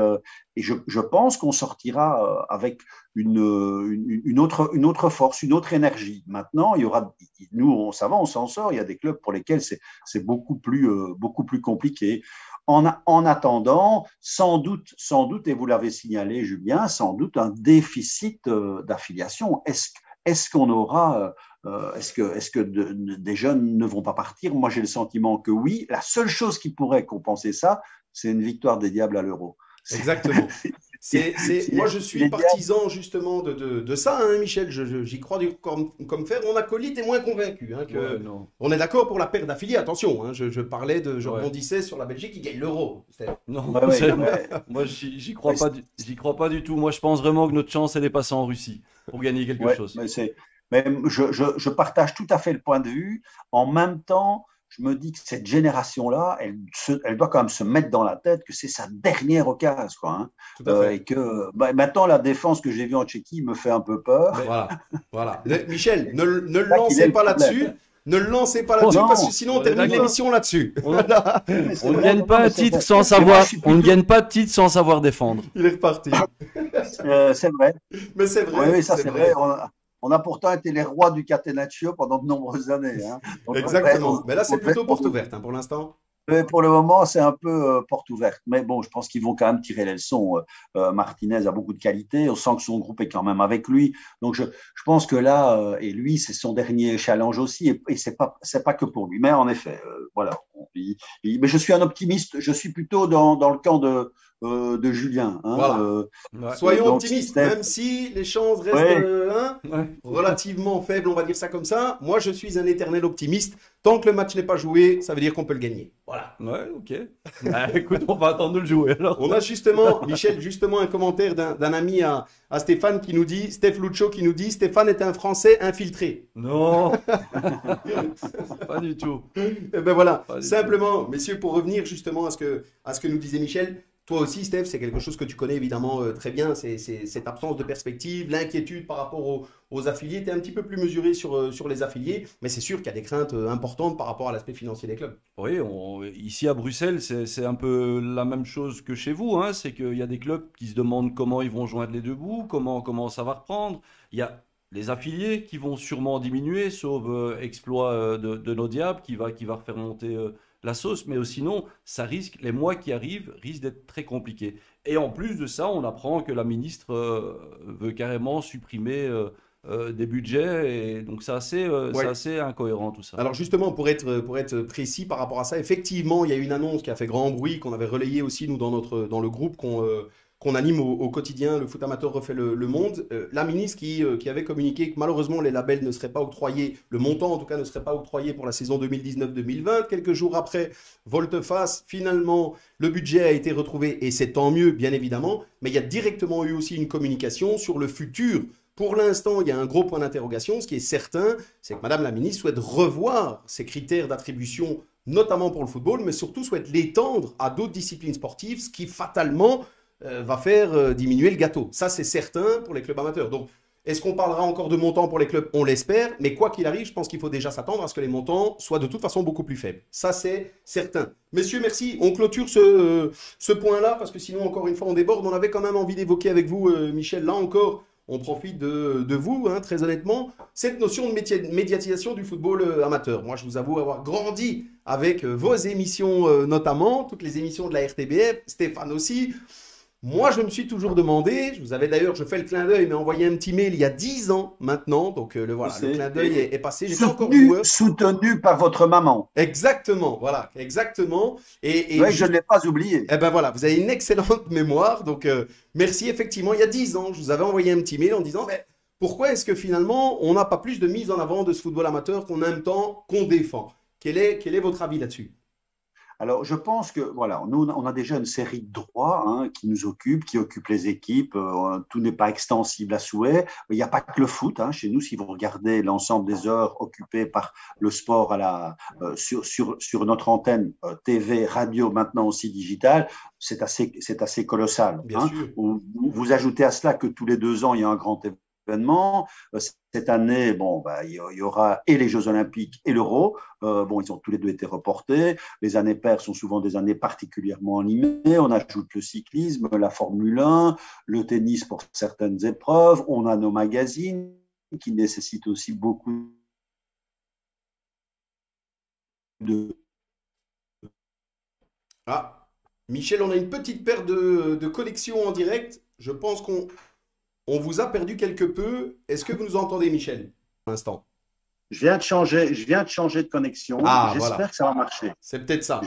je pense qu'on sortira avec une autre force, une autre énergie. Maintenant, nous, ça va, on s'en sort. Il y a des clubs pour lesquels c'est beaucoup plus compliqué. En attendant, sans doute, et vous l'avez signalé, Julien, sans doute un déficit d'affiliation. Est-ce qu'on aura, est-ce que des jeunes ne vont pas partir? Moi, j'ai le sentiment que oui. La seule chose qui pourrait compenser ça, c'est une victoire des Diables à l'Euro. Exactement. Moi, je suis partisan justement de ça, Michel. J'y crois comme fer. Mon acolyte est moins convaincu. On est d'accord pour la perte d'affiliés. Attention, je rebondissais sur la Belgique qui gagne l'Euro. Non, moi, j'y crois pas du tout. Moi, je pense vraiment que notre chance, elle est passée en Russie pour gagner quelque chose. Mais je partage tout à fait le point de vue. En même temps, je me dis que cette génération-là, elle doit quand même se mettre dans la tête que c'est sa dernière occasion. Et que maintenant, la défense que j'ai vue en Tchéquie me fait un peu peur. Voilà. Michel, ne le lancez pas là-dessus. Ne le lancez pas là-dessus, parce que sinon on termine l'émission là-dessus. On ne gagne pas un titre sans savoir. On ne gagne pas de titre sans savoir défendre. Il est reparti. C'est vrai. Mais c'est vrai. Oui, ça c'est vrai. On a pourtant été les rois du catenaccio pendant de nombreuses années. Donc, exactement. Mais là, c'est plutôt porte ouverte pour l'instant. Pour le moment, c'est un peu porte ouverte. Mais bon, je pense qu'ils vont quand même tirer les leçons. Martinez a beaucoup de qualité. On sent que son groupe est quand même avec lui. Donc, je pense que là, et lui, c'est son dernier challenge aussi. Et c'est pas que pour lui. Mais en effet, voilà. Mais je suis un optimiste. Je suis plutôt dans le camp de Julien. Voilà. Soyons optimistes, même si les chances restent relativement faibles, on va dire ça comme ça. Moi, je suis un éternel optimiste. Tant que le match n'est pas joué, ça veut dire qu'on peut le gagner. Voilà. Ouais, ok. Écoute, on va attendre de le jouer alors. On a justement, Michel, un commentaire d'un ami à Stéphane qui nous dit, Steph Lucho qui nous dit, Stéphane est un Français infiltré. Non, pas du tout. Et voilà, simplement, messieurs, pour revenir justement à ce que nous disait Michel. Toi aussi, Steph, c'est quelque chose que tu connais évidemment très bien, c'est cette absence de perspective, l'inquiétude par rapport aux affiliés. Tu es un petit peu plus mesuré sur les affiliés, mais c'est sûr qu'il y a des craintes importantes par rapport à l'aspect financier des clubs. Oui, ici à Bruxelles, c'est un peu la même chose que chez vous. C'est qu'il y a des clubs qui se demandent comment ils vont joindre les deux bouts, comment ça va reprendre. Il y a les affiliés qui vont sûrement diminuer, sauf exploit de nos diables qui va refaire monter la sauce. Mais sinon, les mois qui arrivent risquent d'être très compliqués. Et en plus de ça, on apprend que la ministre veut carrément supprimer des budgets. Et donc, c'est Ouais. assez incohérent tout ça. Alors justement, pour être précis par rapport à ça, effectivement, il y a eu une annonce qui a fait grand bruit, qu'on avait relayée aussi, nous, dans le groupe qu'on anime au quotidien, le foot amateur refait le monde. La ministre qui avait communiqué que malheureusement, les labels ne seraient pas octroyés, le montant en tout cas ne serait pas octroyé pour la saison 2019-2020. Quelques jours après, volte-face, finalement, le budget a été retrouvé, et c'est tant mieux, bien évidemment, mais il y a directement eu aussi une communication sur le futur. Pour l'instant, il y a un gros point d'interrogation. Ce qui est certain, c'est que Madame la ministre souhaite revoir ses critères d'attribution, notamment pour le football, mais surtout souhaite l'étendre à d'autres disciplines sportives, ce qui fatalement va faire diminuer le gâteau. Ça, c'est certain pour les clubs amateurs. Donc, est-ce qu'on parlera encore de montants pour les clubs? On l'espère, mais quoi qu'il arrive, je pense qu'il faut déjà s'attendre à ce que les montants soient de toute façon beaucoup plus faibles. Ça, c'est certain. Messieurs, merci. On clôture ce point-là, parce que sinon, encore une fois, on déborde. On avait quand même envie d'évoquer avec vous, Michel, là encore, on profite de vous, hein, très honnêtement, cette notion de médiatisation du football amateur. Moi, je vous avoue avoir grandi avec vos émissions, notamment, toutes les émissions de la RTBF, Stéphane aussi. Moi, je me suis toujours demandé, je vous avais d'ailleurs, je fais le clin d'œil, mais envoyé un petit mail il y a 10 ans maintenant, donc voilà, le clin d'œil est passé. J'étais encore joueur. Soutenu par votre maman. Exactement, voilà, exactement. Oui, je ne l'ai pas oublié. Eh ben voilà, vous avez une excellente mémoire, donc merci. Effectivement, il y a 10 ans, je vous avais envoyé un petit mail en disant, mais pourquoi est-ce que finalement, on n'a pas plus de mise en avant de ce football amateur qu'on aime tant, qu'on défend? Quel est votre avis là-dessus? Alors, je pense que, voilà, nous, on a déjà une série de droits qui nous occupent, qui occupent les équipes. Tout n'est pas extensible à souhait. Il n'y a pas que le foot. Chez nous, si vous regardez l'ensemble des heures occupées par le sport sur notre antenne TV, radio, maintenant aussi digitale, c'est assez colossal. Bien sûr. Vous ajoutez à cela que tous les 2 ans, il y a un grand événement. Cette année, bon, il y aura et les Jeux Olympiques et l'Euro. Bon, ils ont tous les deux été reportés. Les années paires sont souvent des années particulièrement animées. On ajoute le cyclisme, la Formule 1, le tennis pour certaines épreuves. On a nos magazines qui nécessitent aussi beaucoup de… Ah, Michel, on a une petite perte de connexion en direct. Je pense qu'on vous a perdu quelque peu. Est-ce que vous nous entendez, Michel, pour l'instant? Je viens de changer de connexion. Ah, J'espère voilà. que ça va marcher. C'est peut-être ça.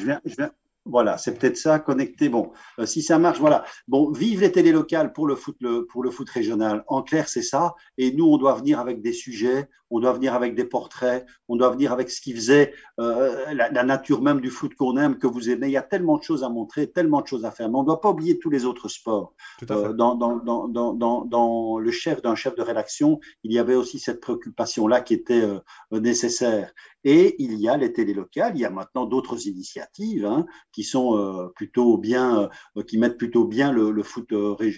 Voilà, c'est peut-être ça, connecté. Bon, si ça marche, voilà. Bon, vive les télés locales pour le foot régional. En clair, c'est ça. Et nous, on doit venir avec des sujets, on doit venir avec des portraits, on doit venir avec ce qui faisait la nature même du foot qu'on aime, que vous aimez. Il y a tellement de choses à montrer, tellement de choses à faire. Mais on ne doit pas oublier tous les autres sports. Tout à fait. Dans le chef d'un chef de rédaction, il y avait aussi cette préoccupation-là qui était nécessaire. Et il y a les télés locales, il y a maintenant d'autres initiatives qui sont plutôt bien, qui mettent plutôt bien le foot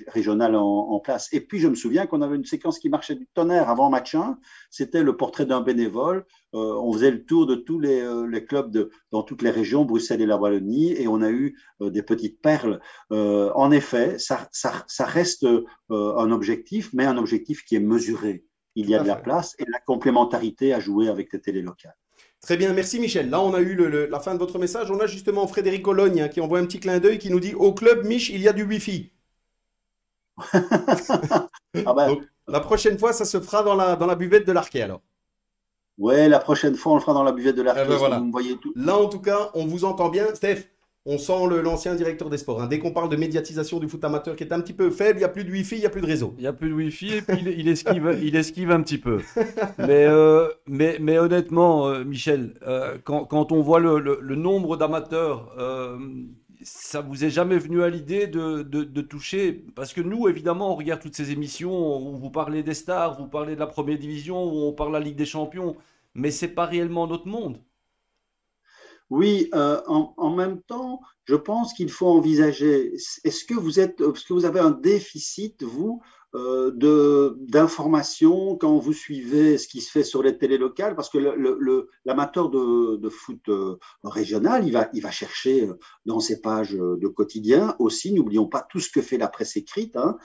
régional en place. Et puis je me souviens qu'on avait une séquence qui marchait du tonnerre avant match 1, c'était le portrait d'un bénévole. On faisait le tour de tous les clubs dans toutes les régions, Bruxelles et la Wallonie, et on a eu des petites perles. En effet, ça reste un objectif, mais un objectif qui est mesuré. Il y a de la place et de la complémentarité à jouer avec les télés locales. Très bien, merci Michel. Là, on a eu la fin de votre message. On a justement Frédéric Ologne qui envoie un petit clin d'œil qui nous dit: au club Mich, il y a du Wi-Fi. Ah ben, Donc, la prochaine fois, ça se fera dans la buvette de l'Arquet alors. ouais, la prochaine fois, on le fera dans la buvette de l'Arquet. Eh ben voilà. Vous me voyez tout. Là, en tout cas, on vous entend bien. Steph, on sent l'ancien directeur des sports. Dès qu'on parle de médiatisation du foot amateur qui est un petit peu faible, il n'y a plus de Wi-Fi, il n'y a plus de réseau. Il n'y a plus de Wi-Fi et puis il esquive un petit peu. Mais honnêtement, Michel, quand on voit le nombre d'amateurs, ça vous est jamais venu à l'idée de toucher? Parce que nous, évidemment, on regarde toutes ces émissions où vous parlez des stars, vous parlez de la première division, où on parle de la Ligue des Champions, mais c'est pas réellement notre monde. Oui, en même temps, je pense qu'il faut envisager, est-ce que vous avez un déficit, vous, d'informations quand vous suivez ce qui se fait sur les télés locales, parce que l'amateur de foot régional, il va chercher dans ses pages de quotidien aussi, n'oublions pas tout ce que fait la presse écrite hein,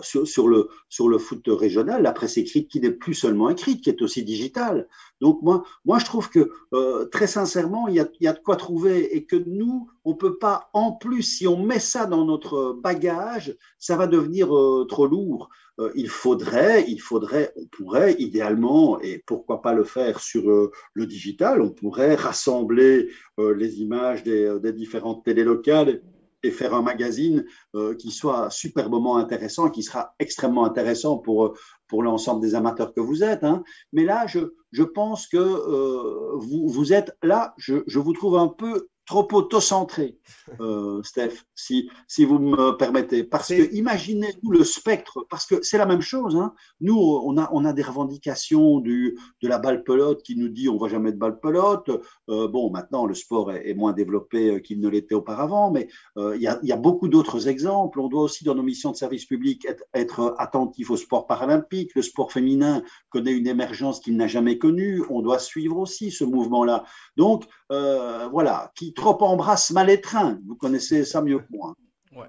sur le foot régional, la presse écrite qui n'est plus seulement écrite, qui est aussi digitale. Donc moi je trouve que très sincèrement, il y a de quoi trouver et que nous, on ne peut pas, en plus, si on met ça dans notre bagage, ça va devenir trop lourd. Il faudrait, on pourrait idéalement, et pourquoi pas le faire sur le digital, on pourrait rassembler les images des différentes télés locales et faire un magazine qui soit superbement intéressant, qui sera extrêmement intéressant pour l'ensemble des amateurs que vous êtes. Hein. Mais là, je pense que vous êtes là, je vous trouve un peu trop autocentré, Steph, si vous me permettez. Parce que imaginez-vous le spectre, parce que c'est la même chose. Hein. Nous, on a des revendications de la balle-pelote qui nous dit on ne va jamais de balle-pelote. Bon, maintenant, le sport est moins développé qu'il ne l'était auparavant, mais il y a beaucoup d'autres exemples. On doit aussi, dans nos missions de service public, être attentif au sport paralympique. Le sport féminin connaît une émergence qu'il n'a jamais connue. On doit suivre aussi ce mouvement-là. Donc, voilà, qui trop embrasse mal étreint. Vous connaissez ça mieux que moi. Ouais.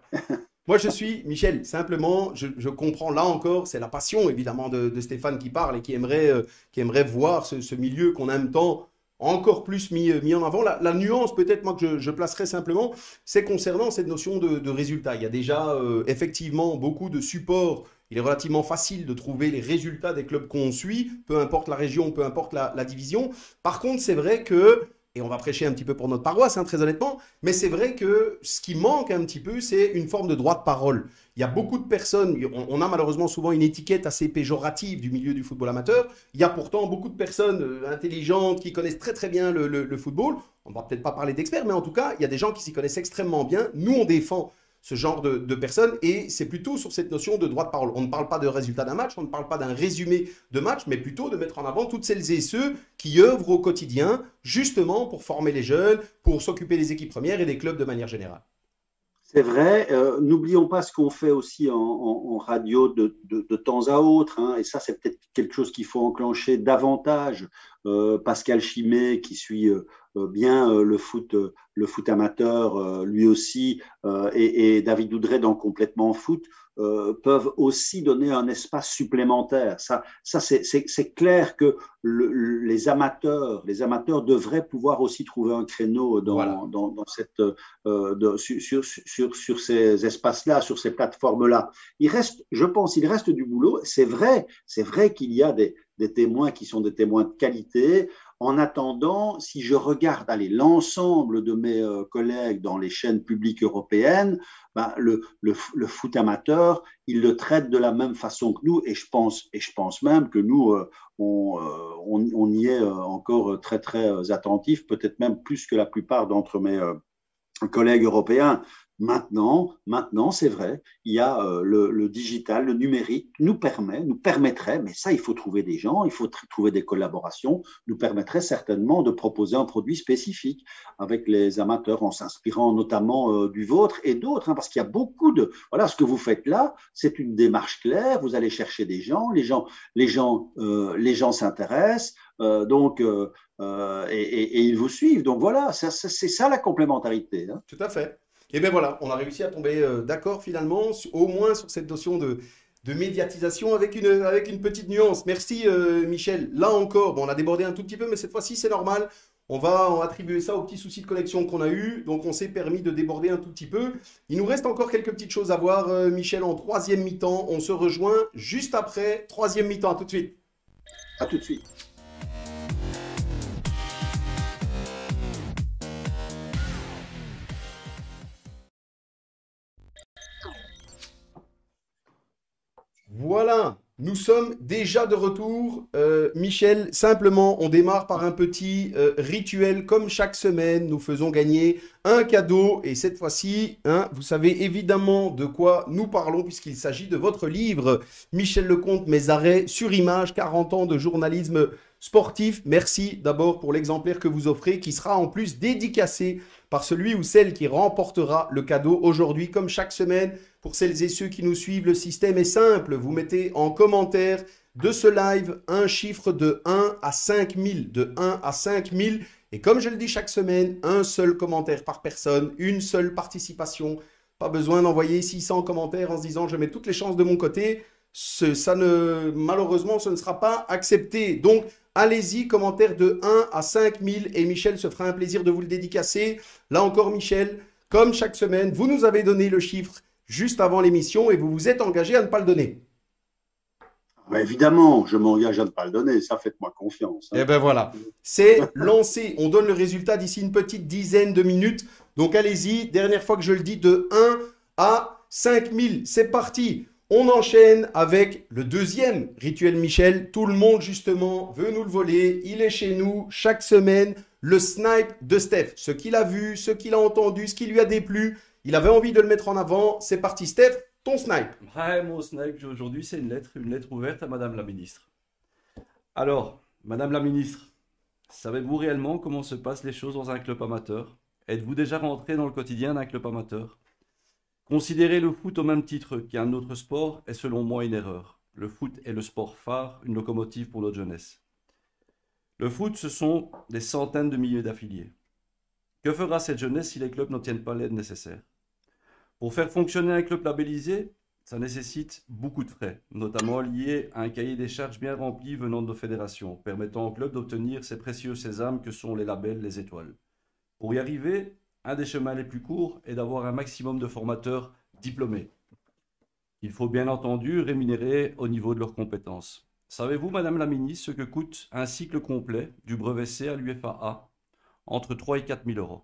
Moi, je suis, Michel, simplement, je comprends là encore, c'est la passion évidemment de Stéphane qui parle et qui aimerait voir ce milieu qu'on aime tant encore plus mis en avant. La nuance peut-être moi que je placerais simplement, c'est concernant cette notion de résultat. Il y a déjà effectivement beaucoup de supports. Il est relativement facile de trouver les résultats des clubs qu'on suit, peu importe la région, peu importe la division. Par contre, c'est vrai que et on va prêcher un petit peu pour notre paroisse, hein, très honnêtement, mais c'est vrai que ce qui manque un petit peu, c'est une forme de droit de parole. Il y a beaucoup de personnes, on a malheureusement souvent une étiquette assez péjorative du milieu du football amateur, il y a pourtant beaucoup de personnes intelligentes qui connaissent très très bien le football, on ne va peut-être pas parler d'experts, mais en tout cas, il y a des gens qui s'y connaissent extrêmement bien, nous on défend ce genre de personnes et c'est plutôt sur cette notion de droit de parole. On ne parle pas de résultat d'un match, on ne parle pas d'un résumé de match, mais plutôt de mettre en avant toutes celles et ceux qui œuvrent au quotidien justement pour former les jeunes, pour s'occuper des équipes premières et des clubs de manière générale. C'est vrai, n'oublions pas ce qu'on fait aussi en radio de temps à autre, hein, et ça c'est peut-être quelque chose qu'il faut enclencher davantage. Pascal Chimay qui suit bien le foot amateur, lui aussi, et David Oudret dans Complètement Foot, peuvent aussi donner un espace supplémentaire. Ça c'est clair que les amateurs devraient pouvoir aussi trouver un créneau dans cette, sur ces espaces-là, sur ces plateformes-là. Je pense, il reste du boulot. C'est vrai qu'il y a des témoins qui sont des témoins de qualité. En attendant, si je regarde l'ensemble de mes collègues dans les chaînes publiques européennes, ben, le foot amateur, ils le traitent de la même façon que nous, et je pense même que nous, on y est encore très très attentifs, peut-être même plus que la plupart d'entre mes collègues européens. Maintenant, c'est vrai, il y a le digital, le numérique nous permettrait, mais ça, il faut trouver des gens, il faut trouver des collaborations, nous permettrait certainement de proposer un produit spécifique avec les amateurs en s'inspirant notamment du vôtre et d'autres, hein, parce qu'il y a beaucoup de… Voilà, ce que vous faites là, c'est une démarche claire, vous allez chercher des gens, les gens s'intéressent, et ils vous suivent. Donc voilà, c'est ça la complémentarité. Hein. Tout à fait. Et bien voilà, on a réussi à tomber d'accord finalement, au moins sur cette notion de médiatisation avec une petite nuance. Merci Michel. Là encore, bon, on a débordé un tout petit peu, mais cette fois-ci c'est normal. On va attribuer ça aux petits soucis de connexion qu'on a eu. Donc on s'est permis de déborder un tout petit peu. Il nous reste encore quelques petites choses à voir, Michel, en troisième mi-temps. On se rejoint juste après troisième mi-temps. À tout de suite. À tout de suite. Voilà, nous sommes déjà de retour. Michel, simplement, on démarre par un petit rituel. Comme chaque semaine, nous faisons gagner un cadeau. Et cette fois-ci, hein, vous savez évidemment de quoi nous parlons puisqu'il s'agit de votre livre. Michel Lecomte, Mes arrêts sur image, 40 ans de journalisme sportif. Merci d'abord pour l'exemplaire que vous offrez qui sera en plus dédicacé par celui ou celle qui remportera le cadeau aujourd'hui. Comme chaque semaine, pour celles et ceux qui nous suivent, le système est simple. Vous mettez en commentaire de ce live un chiffre de 1 à 5000, de 1 à 5000. Et comme je le dis chaque semaine, un seul commentaire par personne, une seule participation. Pas besoin d'envoyer 600 commentaires en se disant je mets toutes les chances de mon côté. Malheureusement, ce ne sera pas accepté. Donc, allez-y, commentaire de 1 à 5000 et Michel se fera un plaisir de vous le dédicacer. Là encore, Michel, comme chaque semaine, vous nous avez donné le chiffre juste avant l'émission et vous vous êtes engagé à ne pas le donner. Bah, évidemment, je m'engage à ne pas le donner, ça faites-moi confiance. Et ben voilà, c'est lancé. On donne le résultat d'ici une petite dizaine de minutes. Donc allez-y, dernière fois que je le dis, de 1 à 5000. C'est parti. On enchaîne avec le deuxième rituel Michel. Tout le monde justement veut nous le voler. Il est chez nous chaque semaine. Le snipe de Steph. Ce qu'il a vu, ce qu'il a entendu, ce qui lui a déplu. Il avait envie de le mettre en avant. C'est parti Steph. Ton snipe. Ouais, mon snipe aujourd'hui, c'est une lettre ouverte à Madame la Ministre. Alors, Madame la Ministre, savez-vous réellement comment se passent les choses dans un club amateur? Êtes-vous déjà rentré dans le quotidien d'un club amateur? Considérer le foot au même titre qu'un autre sport est selon moi une erreur. Le foot est le sport phare, une locomotive pour notre jeunesse. Le foot, ce sont des centaines de milliers d'affiliés. Que fera cette jeunesse si les clubs n'obtiennent pas l'aide nécessaire? Pour faire fonctionner un club labellisé, ça nécessite beaucoup de frais, notamment liés à un cahier des charges bien rempli venant de nos fédérations, permettant au club d'obtenir ces précieux sésames que sont les labels, les étoiles. Pour y arriver, un des chemins les plus courts est d'avoir un maximum de formateurs diplômés. Il faut bien entendu rémunérer au niveau de leurs compétences. Savez-vous, Madame la Ministre, ce que coûte un cycle complet du brevet C à l'UFAA? Entre 3 et 4 000 euros.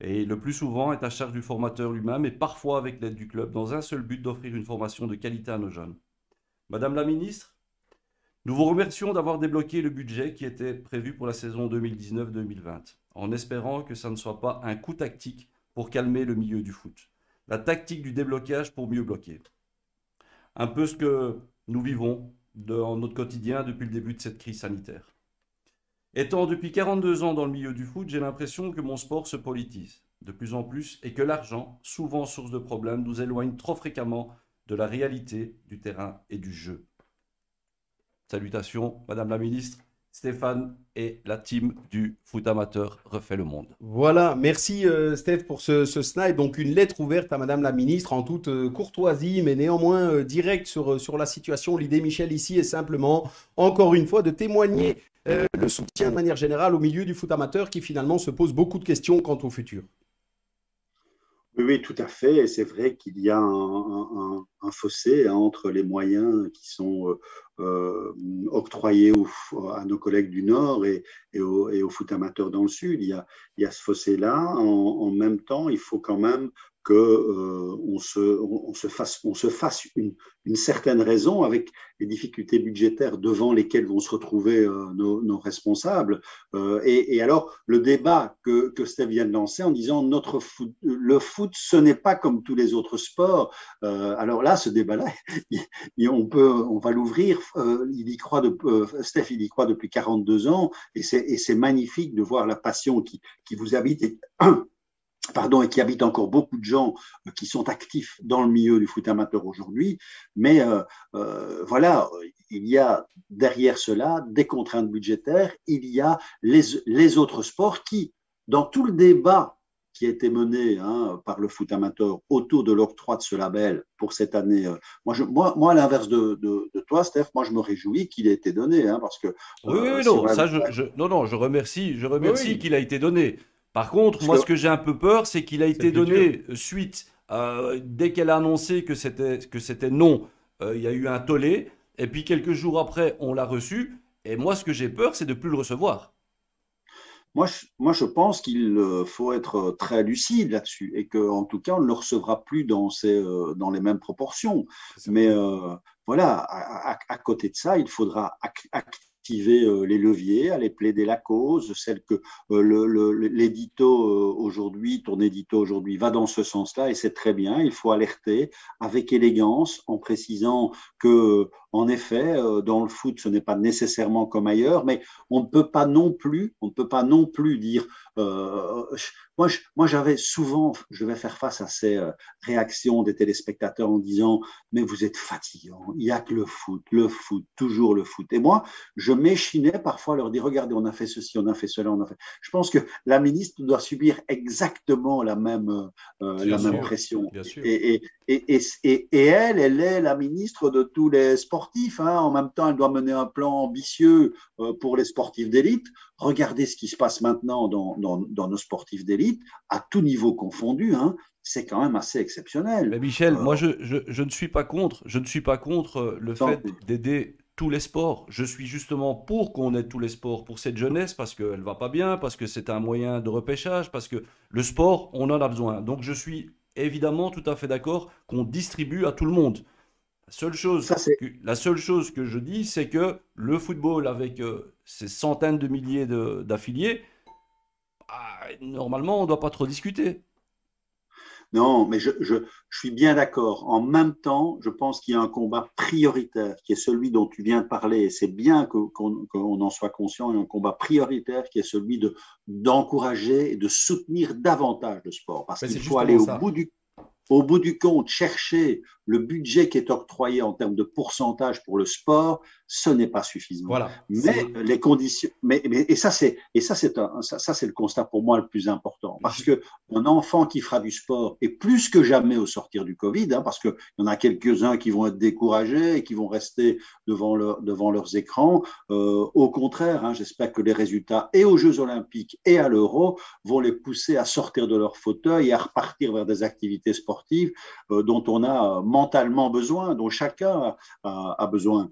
Et le plus souvent est à charge du formateur lui-même et parfois avec l'aide du club, dans un seul but d'offrir une formation de qualité à nos jeunes. Madame la Ministre, nous vous remercions d'avoir débloqué le budget qui était prévu pour la saison 2019-2020, en espérant que ça ne soit pas un coup tactique pour calmer le milieu du foot. La tactique du déblocage pour mieux bloquer. Un peu ce que nous vivons dans notre quotidien depuis le début de cette crise sanitaire. Étant depuis 42 ans dans le milieu du foot, j'ai l'impression que mon sport se politise de plus en plus et que l'argent, souvent source de problèmes, nous éloigne trop fréquemment de la réalité du terrain et du jeu. Salutations, Madame la Ministre, Stéphane et la team du foot amateur refait le monde. Voilà, merci Steph pour ce snipe. Donc une lettre ouverte à Madame la Ministre en toute courtoisie, mais néanmoins directe sur la situation. L'idée, Michel, ici est simplement, encore une fois, de témoigner le soutien de manière générale au milieu du foot amateur qui finalement se pose beaucoup de questions quant au futur. Oui, oui, tout à fait. Et c'est vrai qu'il y a un fossé entre les moyens qui sont octroyés à nos collègues du Nord et au foot amateur dans le Sud. Il y a ce fossé-là. En même temps, il faut quand même qu'on se fasse une certaine raison avec les difficultés budgétaires devant lesquelles vont se retrouver nos responsables. Et alors, le débat que Steph vient de lancer en disant le foot, ce n'est pas comme tous les autres sports. Alors là, ce débat-là, on va l'ouvrir. Steph, il y croit depuis 42 ans et c'est magnifique de voir la passion qui vous habite. Et qui habite encore beaucoup de gens qui sont actifs dans le milieu du foot amateur aujourd'hui. Mais voilà, il y a derrière cela des contraintes budgétaires, il y a les autres sports qui, dans tout le débat qui a été mené par le foot amateur autour de l'octroi de ce label pour cette année, moi à l'inverse de toi, Steph, moi je me réjouis qu'il ait été donné, parce que… je remercie qu'il a été donné. Par contre, moi, ce que j'ai un peu peur, c'est qu'il a été donné suite, dès qu'elle a annoncé que c'était non, il y a eu un tollé, et puis quelques jours après, on l'a reçu, et moi, ce que j'ai peur, c'est de ne plus le recevoir. Moi, je pense qu'il faut être très lucide là-dessus, et qu'en tout cas, on ne le recevra plus dans les mêmes proportions. Mais voilà, à côté de ça, il faudra activer les leviers, aller plaider la cause, celle que l'édito aujourd'hui, ton édito aujourd'hui va dans ce sens-là et c'est très bien. Il faut alerter avec élégance en précisant que En effet, dans le foot, ce n'est pas nécessairement comme ailleurs, mais on ne peut pas non plus, dire. euh, moi, j'avais souvent, je vais faire face à ces réactions des téléspectateurs en disant, mais vous êtes fatigants, il n'y a que le foot, toujours le foot. Et moi, je m'échinais parfois à leur dire, regardez, on a fait ceci, on a fait cela, on a fait. Je pense que la ministre doit subir exactement la même pression. Bien sûr. Et elle est la ministre de tous les sportifs. Hein. En même temps, elle doit mener un plan ambitieux pour les sportifs d'élite. Regardez ce qui se passe maintenant dans nos sportifs d'élite, à tout niveau confondu. Hein. C'est quand même assez exceptionnel. Mais Michel, moi je ne suis pas contre, le Non, fait d'aider tous les sports. Je suis justement pour qu'on aide tous les sports, pour cette jeunesse, parce qu'elle va pas bien, parce que c'est un moyen de repêchage, parce que le sport, on en a besoin. Donc je suis évidemment tout à fait d'accord qu'on distribue à tout le monde. ça, c'est La seule chose que je dis, c'est que le football, avec ses centaines de milliers d'affiliés, normalement, on ne doit pas trop discuter. Non, mais je suis bien d'accord. En même temps, je pense qu'il y a un combat prioritaire qui est celui dont tu viens de parler. Et c'est bien qu'on en soit conscient. Il y a un combat prioritaire qui est celui d'encourager et de soutenir davantage le sport. Parce Ben, qu'il c'est faut aller justement ça. au bout du compte, chercher le budget qui est octroyé en termes de pourcentage pour le sport, ce n'est pas suffisant. Voilà. Mais les conditions, et ça c'est le constat pour moi le plus important, parce que un enfant qui fera du sport et plus que jamais au sortir du Covid, hein, parce qu'il y en a quelques-uns qui vont être découragés et qui vont rester devant leurs écrans. Au contraire, hein, j'espère que les résultats et aux Jeux Olympiques et à l'Euro vont les pousser à sortir de leur fauteuil et à repartir vers des activités sportives dont on a mentalement besoin, dont chacun a besoin.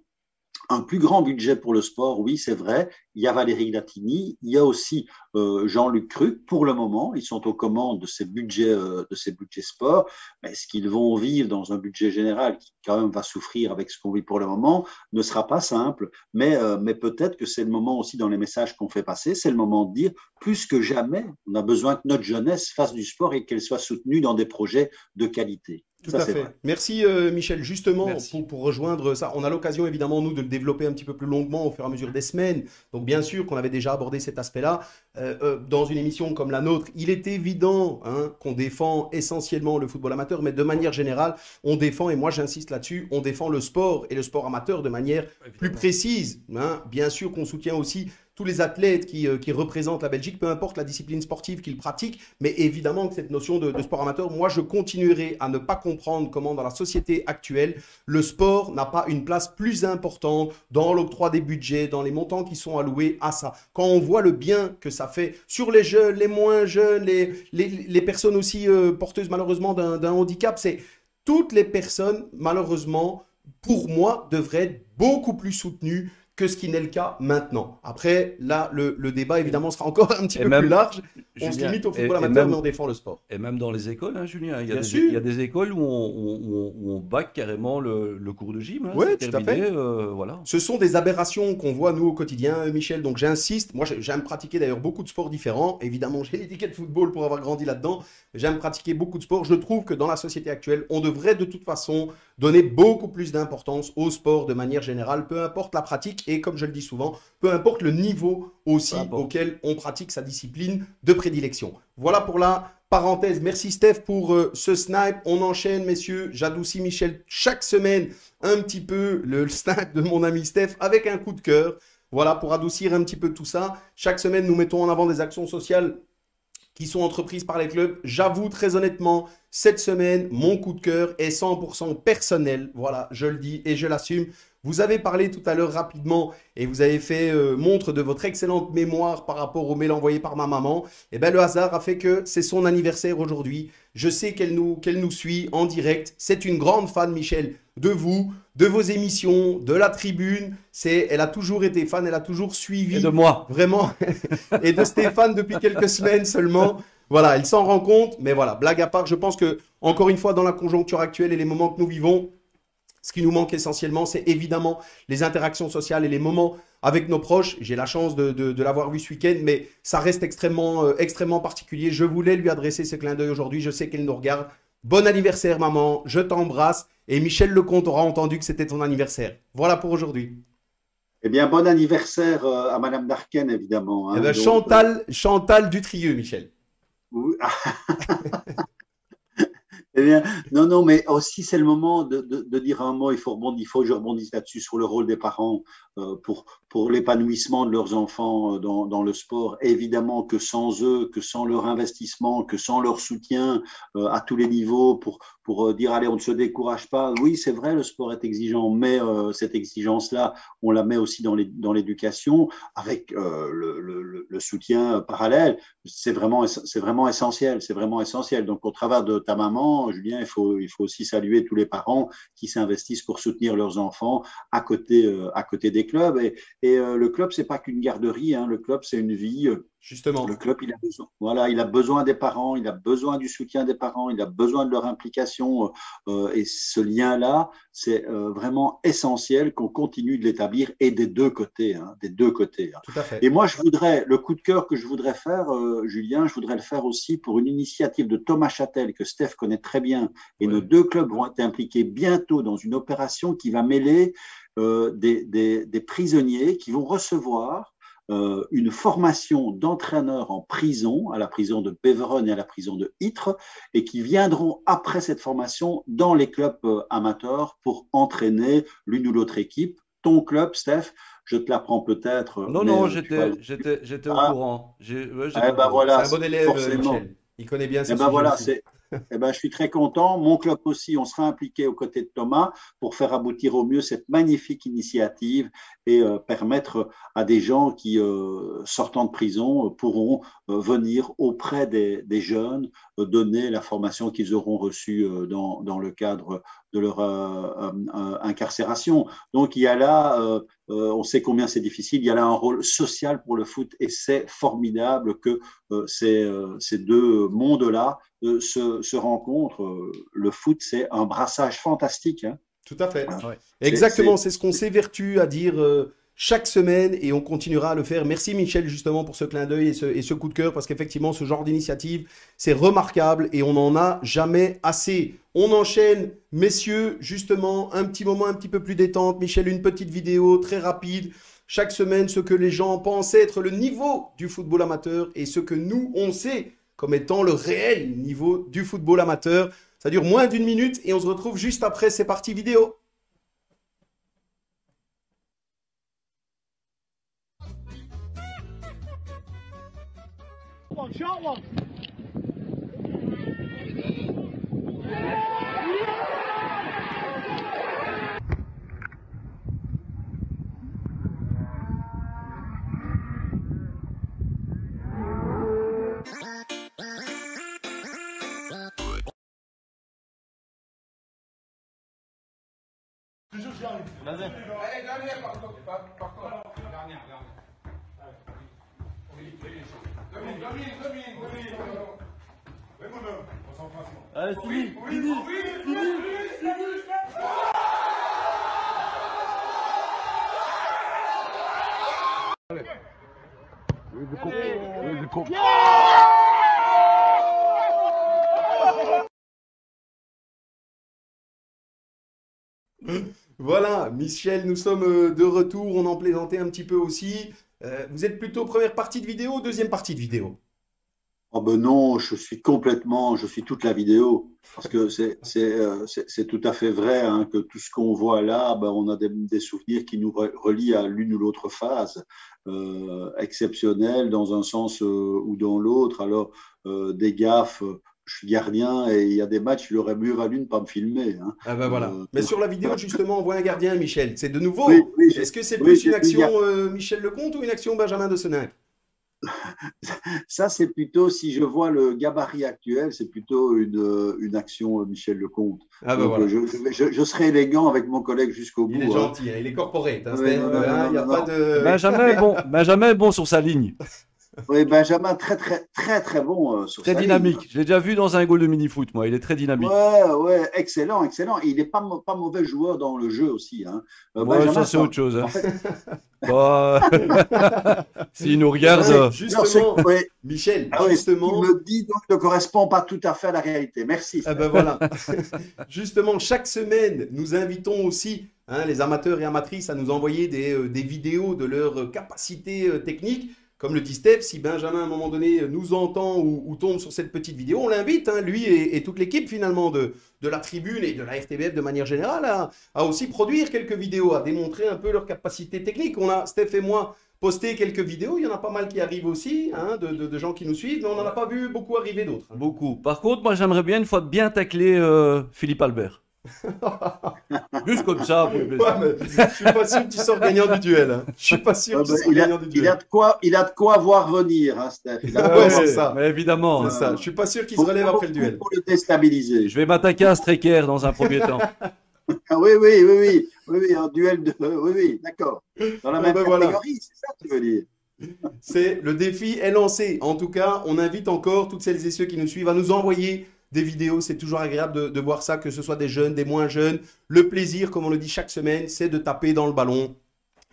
Un plus grand budget pour le sport, oui, c'est vrai. Il y a Valérie Latini, il y a aussi Jean-Luc Cruc. Pour le moment, ils sont aux commandes de ces budgets sport. Mais est-ce qu'ils vont vivre dans un budget général qui, quand même, va souffrir avec ce qu'on vit pour le moment, ne sera pas simple. Mais peut-être que c'est le moment aussi, dans les messages qu'on fait passer, c'est le moment de dire, plus que jamais, on a besoin que notre jeunesse fasse du sport et qu'elle soit soutenue dans des projets de qualité. Tout à fait. Vrai. Merci Michel. Justement, Merci. pour rejoindre ça, on a l'occasion évidemment, nous, de le développer un petit peu plus longuement au fur et à mesure des semaines. Donc bien sûr qu'on avait déjà abordé cet aspect-là. Dans une émission comme la nôtre, il est évident hein, qu'on défend essentiellement le football amateur, mais de manière générale, on défend, et moi j'insiste là-dessus, on défend le sport et le sport amateur de manière plus précise. Hein. Bien sûr qu'on soutient aussi tous les athlètes qui représentent la Belgique, peu importe la discipline sportive qu'ils pratiquent, mais évidemment que cette notion de sport amateur, moi je continuerai à ne pas comprendre comment dans la société actuelle, le sport n'a pas une place plus importante dans l'octroi des budgets, dans les montants qui sont alloués à ça. Quand on voit le bien que ça fait sur les jeunes, les moins jeunes, les personnes aussi porteuses malheureusement d'un handicap, c'est toutes les personnes malheureusement, pour moi, devraient être beaucoup plus soutenues que ce qui n'est le cas maintenant. Après, là, le débat, évidemment, sera encore un petit peu plus large. On se limite au football amateur, mais on défend le sport. Et même dans les écoles, hein, Julien, il Bien sûr. y a des écoles où on bac carrément le cours de gym. Hein, Oui, c'est tout à terminé, fait. voilà. Ce sont des aberrations qu'on voit, nous, au quotidien, Michel. Donc, j'insiste. Moi, j'aime pratiquer d'ailleurs beaucoup de sports différents. Évidemment, j'ai l'étiquette football pour avoir grandi là-dedans. J'aime pratiquer beaucoup de sports. Je trouve que dans la société actuelle, on devrait de toute façon donner beaucoup plus d'importance au sport de manière générale, peu importe la pratique et, comme je le dis souvent, peu importe le niveau aussi auquel on pratique sa discipline de prédilection. Voilà pour la parenthèse. Merci Steph pour ce snipe. On enchaîne, messieurs. J'adoucis Michel chaque semaine un petit peu le snipe de mon ami Steph avec un coup de cœur. Voilà, pour adoucir un petit peu tout ça. Chaque semaine, nous mettons en avant des actions sociales qui sont entreprises par les clubs. J'avoue très honnêtement, cette semaine, mon coup de cœur est 100% personnel. Voilà, je le dis et je l'assume. Vous avez parlé tout à l'heure rapidement et vous avez fait montre de votre excellente mémoire par rapport au mail envoyé par ma maman. Et bien, le hasard a fait que c'est son anniversaire aujourd'hui. Je sais qu'elle nous suit en direct. C'est une grande fan, Michel, de vous, de vos émissions, de la tribune. Elle a toujours été fan, elle a toujours suivi. Et de moi. Vraiment. Et de Stéphane depuis quelques semaines seulement. Voilà, il s'en rend compte. Mais voilà, blague à part, je pense que, encore une fois, dans la conjoncture actuelle et les moments que nous vivons, ce qui nous manque essentiellement, c'est évidemment les interactions sociales et les moments avec nos proches. J'ai la chance de l'avoir vu ce week-end, mais ça reste extrêmement particulier. Je voulais lui adresser ce clin d'œil aujourd'hui. Je sais qu'elle nous regarde. Bon anniversaire, maman. Je t'embrasse. Et Michel Lecomte aura entendu que c'était ton anniversaire. Voilà pour aujourd'hui. Eh bien, bon anniversaire à Madame Darken, évidemment. Eh Hein, ben, donc, Chantal Dutrieux, Michel. oui. Eh bien, non, non, mais aussi c'est le moment de dire un mot. Il faut que je rebondisse là-dessus sur le rôle des parents pour l'épanouissement de leurs enfants dans le sport. Évidemment que sans eux, que sans leur investissement, que sans leur soutien à tous les niveaux pour dire allez, on ne se décourage pas. Oui, c'est vrai, le sport est exigeant, mais cette exigence-là, on la met aussi dans l'éducation avec le soutien parallèle. C'est vraiment essentiel. C'est vraiment essentiel. Donc, au travers de ta maman, Julien, il faut aussi saluer tous les parents qui s'investissent pour soutenir leurs enfants à côté des clubs. Et le club, c'est pas qu'une garderie. Hein. Le club, c'est une vie. Justement. Le club, il a besoin. Voilà, il a besoin des parents, il a besoin du soutien des parents, il a besoin de leur implication. Et ce lien-là, c'est vraiment essentiel qu'on continue de l'établir et des deux côtés. Hein, des deux côtés. Hein. Tout à fait. Et moi, le coup de cœur que je voudrais faire, Julien, je voudrais le faire aussi pour une initiative de Thomas Châtel que Steph connaît très bien. Et nos deux clubs vont être impliqués bientôt dans une opération qui va mêler des prisonniers qui vont recevoir une formation d'entraîneurs en prison, à la prison de Beveron et à la prison de Ytre, et qui viendront après cette formation dans les clubs amateurs pour entraîner l'une ou l'autre équipe. Ton club, Steph, je te l'apprends peut-être. Non, non, j'étais au courant. Voilà, c'est un bon élève, forcément. Michel. Il connaît bien ses Eh ben sujets voilà, aussi. je suis très content. Mon club aussi, on sera impliqué aux côtés de Thomas pour faire aboutir au mieux cette magnifique initiative et permettre à des gens qui, sortant de prison, pourront venir auprès des jeunes, donner la formation qu'ils auront reçue dans le cadre de leur incarcération. Donc il y a là, on sait combien c'est difficile, il y a là un rôle social pour le foot et c'est formidable que ces deux mondes-là se rencontrent. Le foot, c'est un brassage fantastique. Hein. Tout à fait. Ouais. Exactement, c'est ce qu'on s'évertue à dire chaque semaine et on continuera à le faire. Merci Michel justement pour ce clin d'œil et ce coup de cœur parce qu'effectivement ce genre d'initiative c'est remarquable et on n'en a jamais assez. On enchaîne messieurs justement un petit moment un petit peu plus détente. Michel, une petite vidéo très rapide. Chaque semaine ce que les gens pensent être le niveau du football amateur et ce que nous on sait comme étant le réel niveau du football amateur. Ça dure moins d'une minute et on se retrouve juste après ces parties vidéo. Shot one. Vas-y. Allez, dernière par contre. Dernière. Allez, fini. Voilà, Michel, nous sommes de retour. On en plaisantait un petit peu aussi. Vous êtes plutôt première partie de vidéo ou deuxième partie de vidéo? Oh ben non, je suis toute la vidéo. Parce que c'est tout à fait vrai hein, que tout ce qu'on voit là, ben, on a des souvenirs qui nous relient à l'une ou l'autre phase exceptionnelle dans un sens ou dans l'autre. Alors, des gaffes, je suis gardien et il y a des matchs, il aurait mieux valu ne pas me filmer. Hein. Ah ben voilà. Mais sur la vidéo, justement, on voit un gardien, Michel. C'est de nouveau. Oui, Est-ce que c'est oui, plus une action Michel Lecomte ou une action Benjamin de Seninck? Ça, c'est plutôt, si je vois le gabarit actuel, c'est plutôt une action Michel Lecomte. Ah ben Donc, voilà. je serai élégant avec mon collègue jusqu'au bout. Il est hein. gentil, hein, il est corporate. Hein, Oui, Steph, non, il n'y a non. pas de... Benjamin est bon sur sa ligne. Oui, Benjamin, très, très, très, très bon sur Très sa ligne. dynamique. Je l'ai déjà vu dans un goal de mini-foot, moi. Il est très dynamique. Ouais, ouais, excellent, excellent. Et il n'est pas mauvais joueur dans le jeu aussi, hein. Ouais, ça, Benjamin, c'est autre chose, hein. en fait, Bah, s'il nous regarde, Ouais, non, justement, ouais, Michel, ah ouais, ce qu'il justement, me dit donc ne correspond pas tout à fait à la réalité. Merci, ah Steph. ben voilà. Justement, chaque semaine, nous invitons aussi les amateurs et amatrices à nous envoyer des vidéos de leurs capacités techniques. Comme le dit Steph, si Benjamin à un moment donné nous entend ou tombe sur cette petite vidéo, on l'invite, lui et toute l'équipe finalement de la tribune et de la RTBF de manière générale, à aussi produire quelques vidéos, à démontrer un peu leurs capacités techniques. On a, Steph et moi, posté quelques vidéos, il y en a pas mal qui arrivent aussi, de gens qui nous suivent, mais on n'en a pas vu beaucoup arriver d'autres. beaucoup. Par contre, moi, j'aimerais bien une fois bien tacler Philippe Albert. Juste comme ça, pour le plaisir. Ouais, mais je suis pas sûr que tu sors gagnant du duel. Je suis pas sûr que tu sors gagnant du duel. Il a de quoi voir venir, hein, Steph. Il a de Ouais, quoi c'est voir- ça. Mais évidemment, C'est ça. Je suis pas sûr qu'il se Faut relève pas après le beaucoup duel. pour le déstabiliser. je vais m'attaquer à Strecker dans un premier temps. Ah, oui, oui, oui, oui, oui, oui, un duel de. Oui, oui, d'accord. Dans la Ah même ben voilà. catégorie, c'est ça que tu veux dire. C'est le défi est lancé. En tout cas, on invite encore toutes celles et ceux qui nous suivent à nous envoyer des vidéos. C'est toujours agréable de voir ça, que ce soit des jeunes, des moins jeunes. Le plaisir, comme on le dit chaque semaine, c'est de taper dans le ballon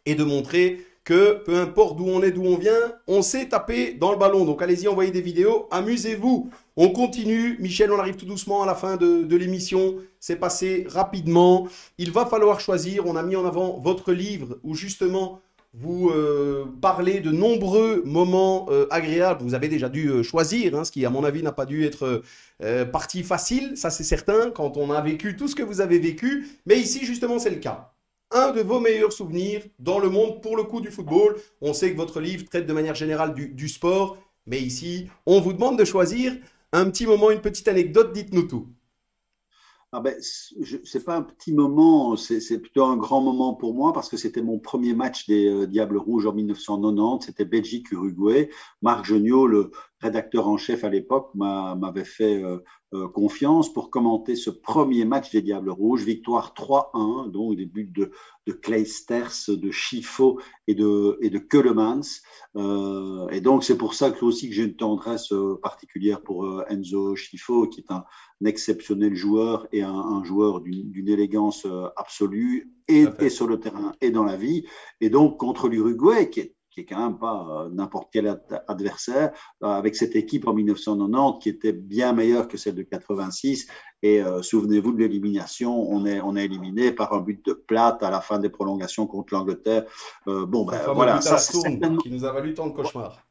et de montrer que peu importe d'où on est, d'où on vient, on sait taper dans le ballon. Donc allez-y, envoyez des vidéos, amusez-vous. On continue. Michel, on arrive tout doucement à la fin de l'émission. C'est passé rapidement. Il va falloir choisir. On a mis en avant votre livre où justement vous parlez de nombreux moments agréables. Vous avez déjà dû choisir, ce qui à mon avis n'a pas dû être partie facile, ça c'est certain, quand on a vécu tout ce que vous avez vécu. Mais ici justement c'est le cas. Un de vos meilleurs souvenirs dans le monde pour le coup du football. On sait que votre livre traite de manière générale du sport, mais ici on vous demande de choisir un petit moment, une petite anecdote, dites-nous tout. Ah ben, c'est pas un petit moment, c'est plutôt un grand moment pour moi parce que c'était mon premier match des Diables Rouges en 1990. C'était Belgique-Uruguay. Marc Geniot, le rédacteur en chef à l'époque, m'avait fait confiance pour commenter ce premier match des Diables Rouges. Victoire 3-1, donc des buts de Kleisters, de Schifo et de Keulemans. Et donc, c'est pour ça que aussi que j'ai une tendresse particulière pour Enzo Schifo, qui est un exceptionnel joueur et un joueur d'une élégance absolue, et sur le terrain et dans la vie. Et donc, contre l'Uruguay, qui est quand même pas n'importe quel adversaire, avec cette équipe en 1990 qui était bien meilleure que celle de 86. Et souvenez-vous de l'élimination, on est éliminé par un but de plate à la fin des prolongations contre l'Angleterre. Bon, ben voilà, But à ça la c'est tourne, certainement. qui nous a valu tant de cauchemars.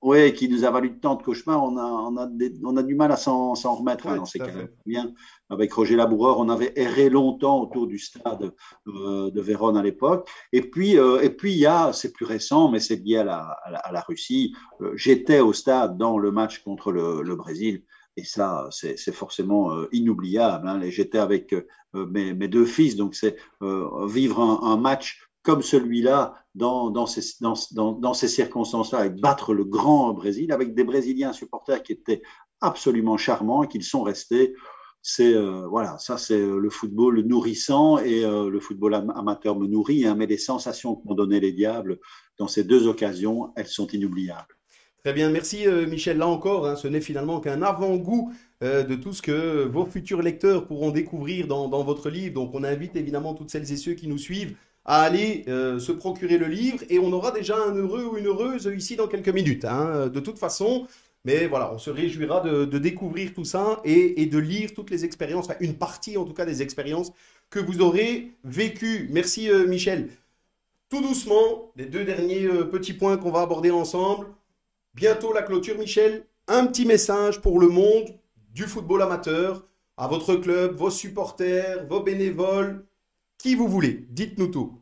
Oui, qui nous a valu tant de cauchemars. On a du mal à s'en remettre Ouais, dans ces tout à cas-là. fait. Bien, avec Roger Laboureur, on avait erré longtemps autour du stade de Vérone à l'époque. Et puis c'est plus récent, mais c'est lié à la Russie. J'étais au stade dans le match contre le Brésil. Et ça, c'est forcément inoubliable, hein. J'étais avec mes deux fils, donc c'est vivre un match comme celui-là, dans ces circonstances-là, avec battre le grand Brésil, avec des Brésiliens supporters qui étaient absolument charmants et qui sont restés. Voilà, ça c'est le football nourrissant, et le football amateur me nourrit, hein, mais les sensations qu'ont donné les Diables dans ces deux occasions, elles sont inoubliables. Très bien, merci Michel. Là encore, ce n'est finalement qu'un avant-goût de tout ce que vos futurs lecteurs pourront découvrir dans votre livre. Donc on invite évidemment toutes celles et ceux qui nous suivent à aller se procurer le livre, et on aura déjà un heureux ou une heureuse ici dans quelques minutes, de toute façon. Mais voilà, on se réjouira de découvrir tout ça et de lire toutes les expériences, enfin une partie en tout cas des expériences que vous aurez vécues. Merci Michel. Tout doucement, les deux derniers petits points qu'on va aborder ensemble. Bientôt la clôture, Michel. Un petit message pour le monde du football amateur, à votre club, vos supporters, vos bénévoles, qui vous voulez. Dites-nous tout.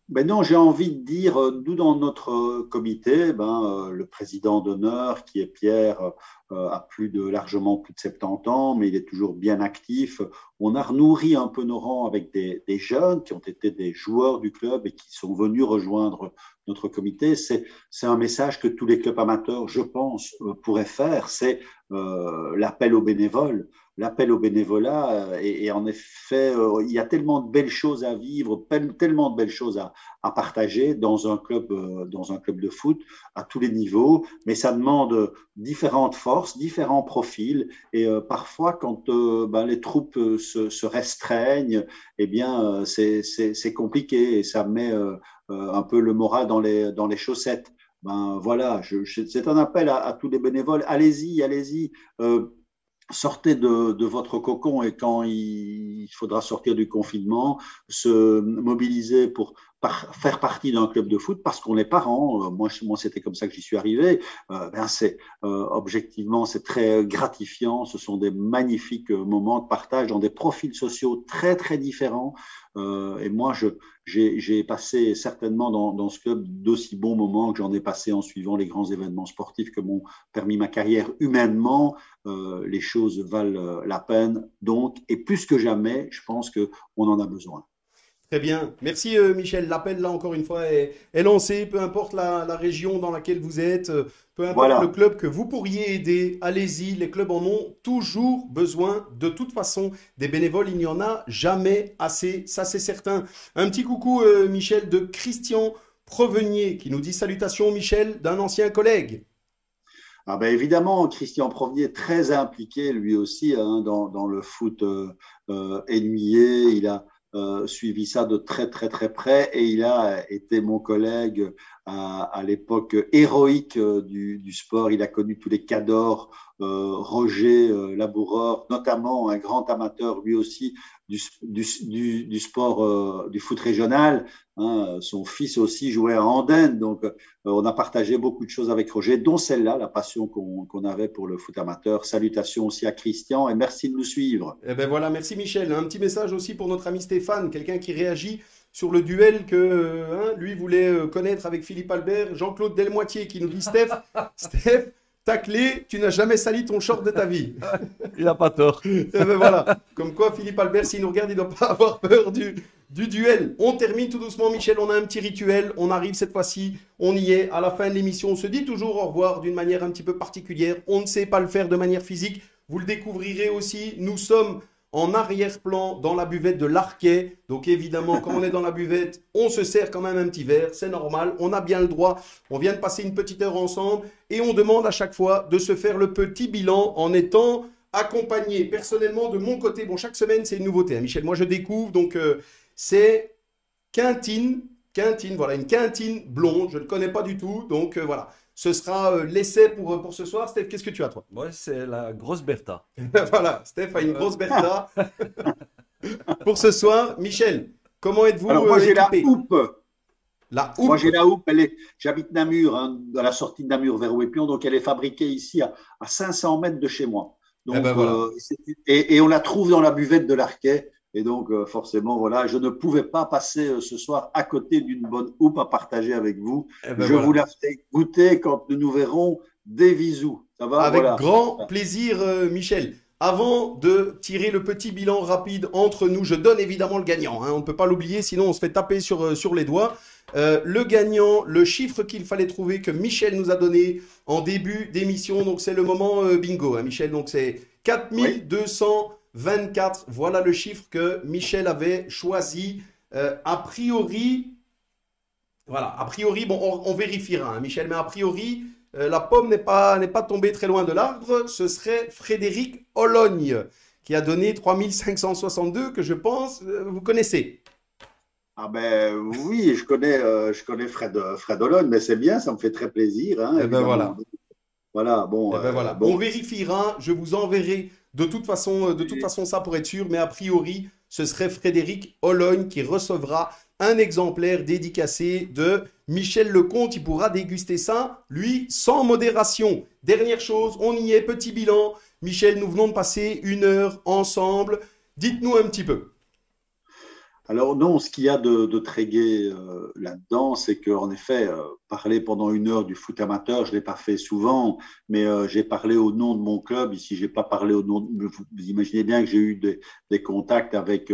Ben non, j'ai envie de dire, nous dans notre comité, le président d'honneur, qui est Pierre, a largement plus de 70 ans, mais il est toujours bien actif. On a nourri un peu nos rangs avec des jeunes qui ont été des joueurs du club et qui sont venus rejoindre notre comité, c'est un message que tous les clubs amateurs, je pense, pourraient faire, c'est l'appel aux bénévoles. L'appel au bénévolat, et en effet, il y a tellement de belles choses à vivre, tellement de belles choses à partager dans un club de foot à tous les niveaux, mais ça demande différentes forces, différents profils, et parfois quand les troupes se restreignent, eh bien c'est compliqué et ça met un peu le moral dans les chaussettes. Ben voilà, c'est un appel à tous les bénévoles. Allez-y, allez-y. Sortez de votre cocon et quand il faudra sortir du confinement, se mobiliser pour faire partie d'un club de foot parce qu'on est parents. Moi, c'était comme ça que j'y suis arrivé. Objectivement, c'est très gratifiant. Ce sont des magnifiques moments de partage dans des profils sociaux très, très différents. Et moi, j'ai passé certainement dans ce club d'aussi bons moments que j'en ai passé en suivant les grands événements sportifs que m'ont permis ma carrière humainement. Les choses valent la peine. Donc, et plus que jamais, je pense qu'on en a besoin. Très bien. Merci Michel. L'appel, là, encore une fois, est lancé. Peu importe la région dans laquelle vous êtes, peu importe le club que vous pourriez aider, allez-y. Les clubs en ont toujours besoin. De toute façon, des bénévoles, il n'y en a jamais assez. Ça, c'est certain. Un petit coucou, Michel, de Christian Provenier, qui nous dit salutations, Michel, d'un ancien collègue. Ah ben évidemment, Christian Provenier, très impliqué lui aussi dans le foot ennuyé. Il a suivi ça de très très très près et il a été mon collègue à l'époque héroïque du sport. Il a connu tous les cadors, Roger Laboureur, notamment un grand amateur lui aussi du sport du foot régional. Son fils aussi jouait à Andenne, donc on a partagé beaucoup de choses avec Roger, dont celle-là, la passion qu'on avait pour le foot amateur. Salutations aussi à Christian et merci de nous suivre. Eh ben voilà, merci Michel. Un petit message aussi pour notre ami Stéphane, quelqu'un qui réagit sur le duel que lui voulait connaître avec Philippe Albert. Jean-Claude Delmoitier qui nous dit Steph, taclé, tu n'as jamais sali ton short de ta vie. Il n'a pas tort. Eh ben voilà, comme quoi Philippe Albert, s'il nous regarde, il ne doit pas avoir peur du duel. On termine tout doucement, Michel. On a un petit rituel. On arrive cette fois-ci. On y est. À la fin de l'émission, on se dit toujours au revoir d'une manière un petit peu particulière. On ne sait pas le faire de manière physique. Vous le découvrirez aussi. Nous sommes en arrière-plan dans la buvette de l'Arquet. Donc évidemment, quand on est dans la buvette, on se sert quand même un petit verre. C'est normal. On a bien le droit. On vient de passer une petite heure ensemble. Et on demande à chaque fois de se faire le petit bilan en étant accompagné. Personnellement, de mon côté, bon, chaque semaine, c'est une nouveauté. Michel, moi, je découvre. Donc, c'est Quintine, voilà, une Quintine blonde, je ne le connais pas du tout, donc voilà, ce sera l'essai pour ce soir. Steph, qu'est-ce que tu as toi? Moi, c'est la grosse Bertha. Voilà, Steph a une grosse Bertha pour ce soir. Michel, comment êtes-vous Alors moi j'ai la houppe. La houppe. Moi j'ai la houppe, j'habite Namur, dans la sortie de Namur vers Ouépion, donc elle est fabriquée ici à 500 mètres de chez moi. Donc, voilà. Et on la trouve dans la buvette de l'Arquet. Et donc, forcément, voilà, je ne pouvais pas passer ce soir à côté d'une bonne houppe à partager avec vous. Vous la ferai goûter quand nous nous verrons. Des bisous. Ça va? Avec grand plaisir, Michel. Avant de tirer le petit bilan rapide entre nous, je donne évidemment le gagnant. On ne peut pas l'oublier, sinon on se fait taper sur les doigts. Le gagnant, le chiffre qu'il fallait trouver, que Michel nous a donné en début d'émission. Donc, c'est le moment bingo, Michel. Donc, c'est 4224. Voilà le chiffre que Michel avait choisi. A priori, bon, on vérifiera, Michel, mais a priori, la pomme n'est pas tombée très loin de l'arbre. Ce serait Frédéric Ologne qui a donné 3562, que je pense vous connaissez. Ah ben oui, je connais Fred Ologne, mais c'est bien, ça me fait très plaisir. Et ben voilà. Voilà, bon. Voilà. Bon. On vérifiera, je vous enverrai de toute façon ça pour être sûr, mais a priori, ce serait Frédéric Ologne qui recevra un exemplaire dédicacé de Michel Lecomte. Il pourra déguster ça, lui, sans modération. Dernière chose, on y est, petit bilan. Michel, nous venons de passer une heure ensemble. Dites-nous un petit peu. Alors non, ce qu'il y a de très gai là-dedans, c'est qu'en effet, parler pendant une heure du foot amateur, je ne l'ai pas fait souvent, mais j'ai parlé au nom de mon club. Ici, je n'ai pas parlé au nom de... Vous imaginez bien que j'ai eu des contacts avec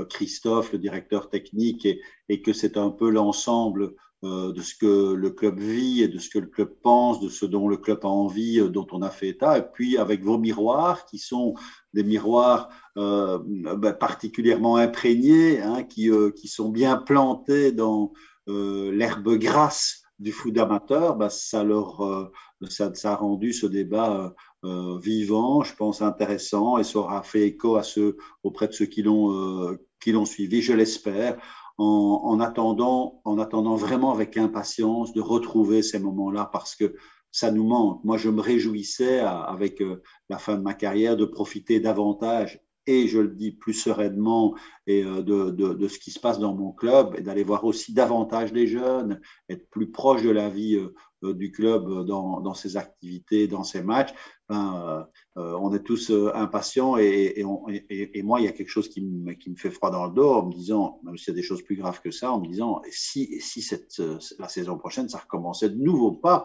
Christophe, le directeur technique, et que c'est un peu l'ensemble de ce que le club vit et de ce que le club pense, de ce dont le club a envie, dont on a fait état. Et puis avec vos miroirs, qui sont des miroirs particulièrement imprégnés, hein, qui sont bien plantés dans l'herbe grasse du foot amateur, ça a rendu ce débat vivant, je pense intéressant, et ça aura fait écho auprès de ceux qui l'ont suivi, je l'espère, en attendant vraiment avec impatience de retrouver ces moments-là, parce que ça nous manque. Moi, je me réjouissais avec la fin de ma carrière de profiter davantage, et je le dis plus sereinement, et de ce qui se passe dans mon club, et d'aller voir aussi davantage les jeunes, être plus proche de la vie du club dans ses activités, dans ses matchs. On est tous impatients, et moi, il y a quelque chose qui me fait froid dans le dos, en me disant, même s'il y a des choses plus graves que ça, en me disant, si la saison prochaine, ça recommençait de nouveau, pas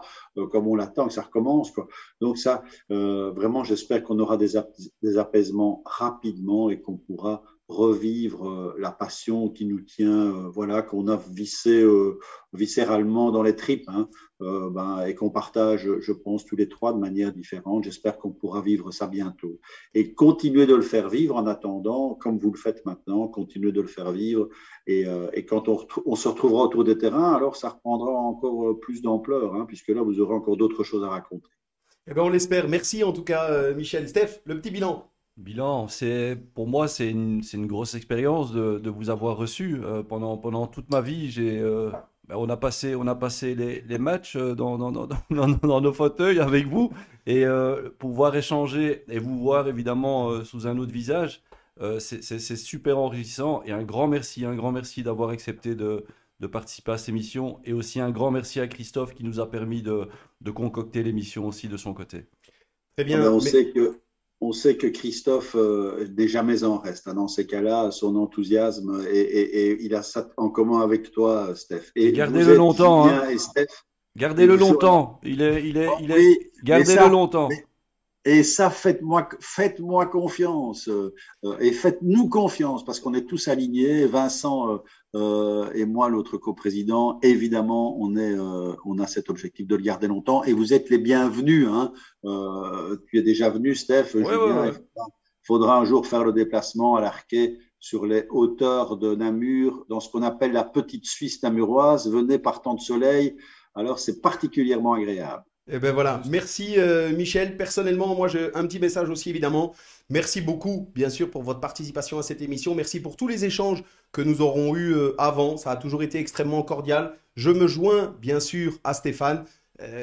comme on l'attend que ça recommence, quoi. Donc ça, vraiment, j'espère qu'on aura des apaisements rapidement, et qu'on pourra revivre la passion qui nous tient, voilà, qu'on a vissé viscéralement dans les tripes, hein, et qu'on partage, je pense, tous les trois de manière différente. J'espère qu'on pourra vivre ça bientôt. Et continuer de le faire vivre en attendant, comme vous le faites maintenant, continuer de le faire vivre. Et quand on se retrouvera autour des terrains, alors ça reprendra encore plus d'ampleur, hein, puisque là, vous aurez encore d'autres choses à raconter. Eh ben, on l'espère. Merci en tout cas, Michel. Steph, le petit bilan. Bilan, pour moi, c'est une grosse expérience de vous avoir reçu pendant toute ma vie. On a passé les matchs dans nos fauteuils avec vous, et pouvoir échanger et vous voir évidemment sous un autre visage, c'est super enrichissant. Et un grand merci d'avoir accepté de participer à cette émission, et aussi un grand merci à Christophe qui nous a permis de concocter l'émission aussi de son côté. Très bien. On sait que Christophe n'est jamais en reste, hein, dans ces cas-là, son enthousiasme, et il a ça en commun avec toi, Steph. Et gardez-le longtemps, hein. Gardez-le longtemps. Gardez-le longtemps. Et ça, faites-moi confiance, et faites-nous confiance, parce qu'on est tous alignés. Vincent et moi, l'autre coprésident, évidemment, on a cet objectif de le garder longtemps, et vous êtes les bienvenus, hein. Tu es déjà venu, Steph, Julien. Ouais. Il faudra un jour faire le déplacement à l'Arquet, sur les hauteurs de Namur, dans ce qu'on appelle la petite Suisse namuroise. Venez par temps de soleil, alors c'est particulièrement agréable. Eh ben voilà, merci Michel. Personnellement, moi j'ai un petit message aussi évidemment. Merci beaucoup, bien sûr, pour votre participation à cette émission. Merci pour tous les échanges que nous aurons eus avant. Ça a toujours été extrêmement cordial. Je me joins, bien sûr, à Stéphane.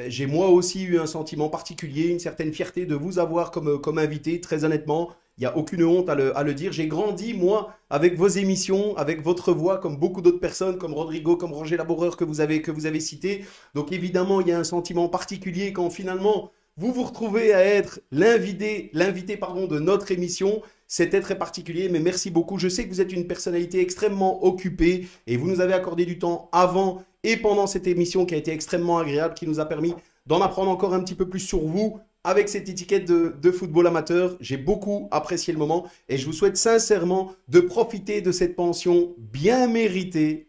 J'ai moi aussi eu un sentiment particulier, une certaine fierté de vous avoir comme invité, très honnêtement. Il n'y a aucune honte à le dire. J'ai grandi, moi, avec vos émissions, avec votre voix, comme beaucoup d'autres personnes, comme Rodrigo, comme Roger Laboureur que vous avez cité. Donc évidemment, il y a un sentiment particulier quand finalement vous vous retrouvez à être l'invité de notre émission. C'était très particulier, mais merci beaucoup. Je sais que vous êtes une personnalité extrêmement occupée, et vous nous avez accordé du temps avant et pendant cette émission qui a été extrêmement agréable, qui nous a permis d'en apprendre encore un petit peu plus sur vous, avec cette étiquette de football amateur. J'ai beaucoup apprécié le moment, et je vous souhaite sincèrement de profiter de cette pension bien méritée,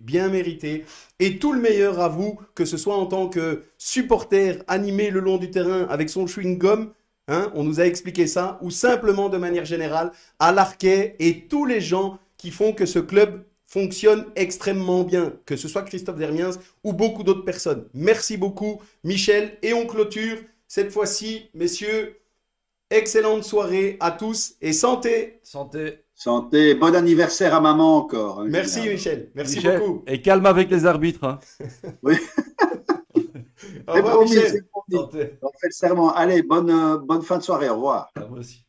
et tout le meilleur à vous, que ce soit en tant que supporter animé le long du terrain avec son chewing-gum, hein, on nous a expliqué ça, ou simplement de manière générale à l'Arquet, et tous les gens qui font que ce club fonctionne extrêmement bien, que ce soit Christophe Dermiens ou beaucoup d'autres personnes. Merci beaucoup Michel, et on clôture cette fois-ci, messieurs. Excellente soirée à tous, et santé. Santé, bon anniversaire à maman encore. Hein, merci Michel, merci beaucoup. Et calme avec les arbitres. Hein. Oui. Au revoir Michel. On fait le serment. Allez, bonne fin de soirée, au revoir. À vous aussi.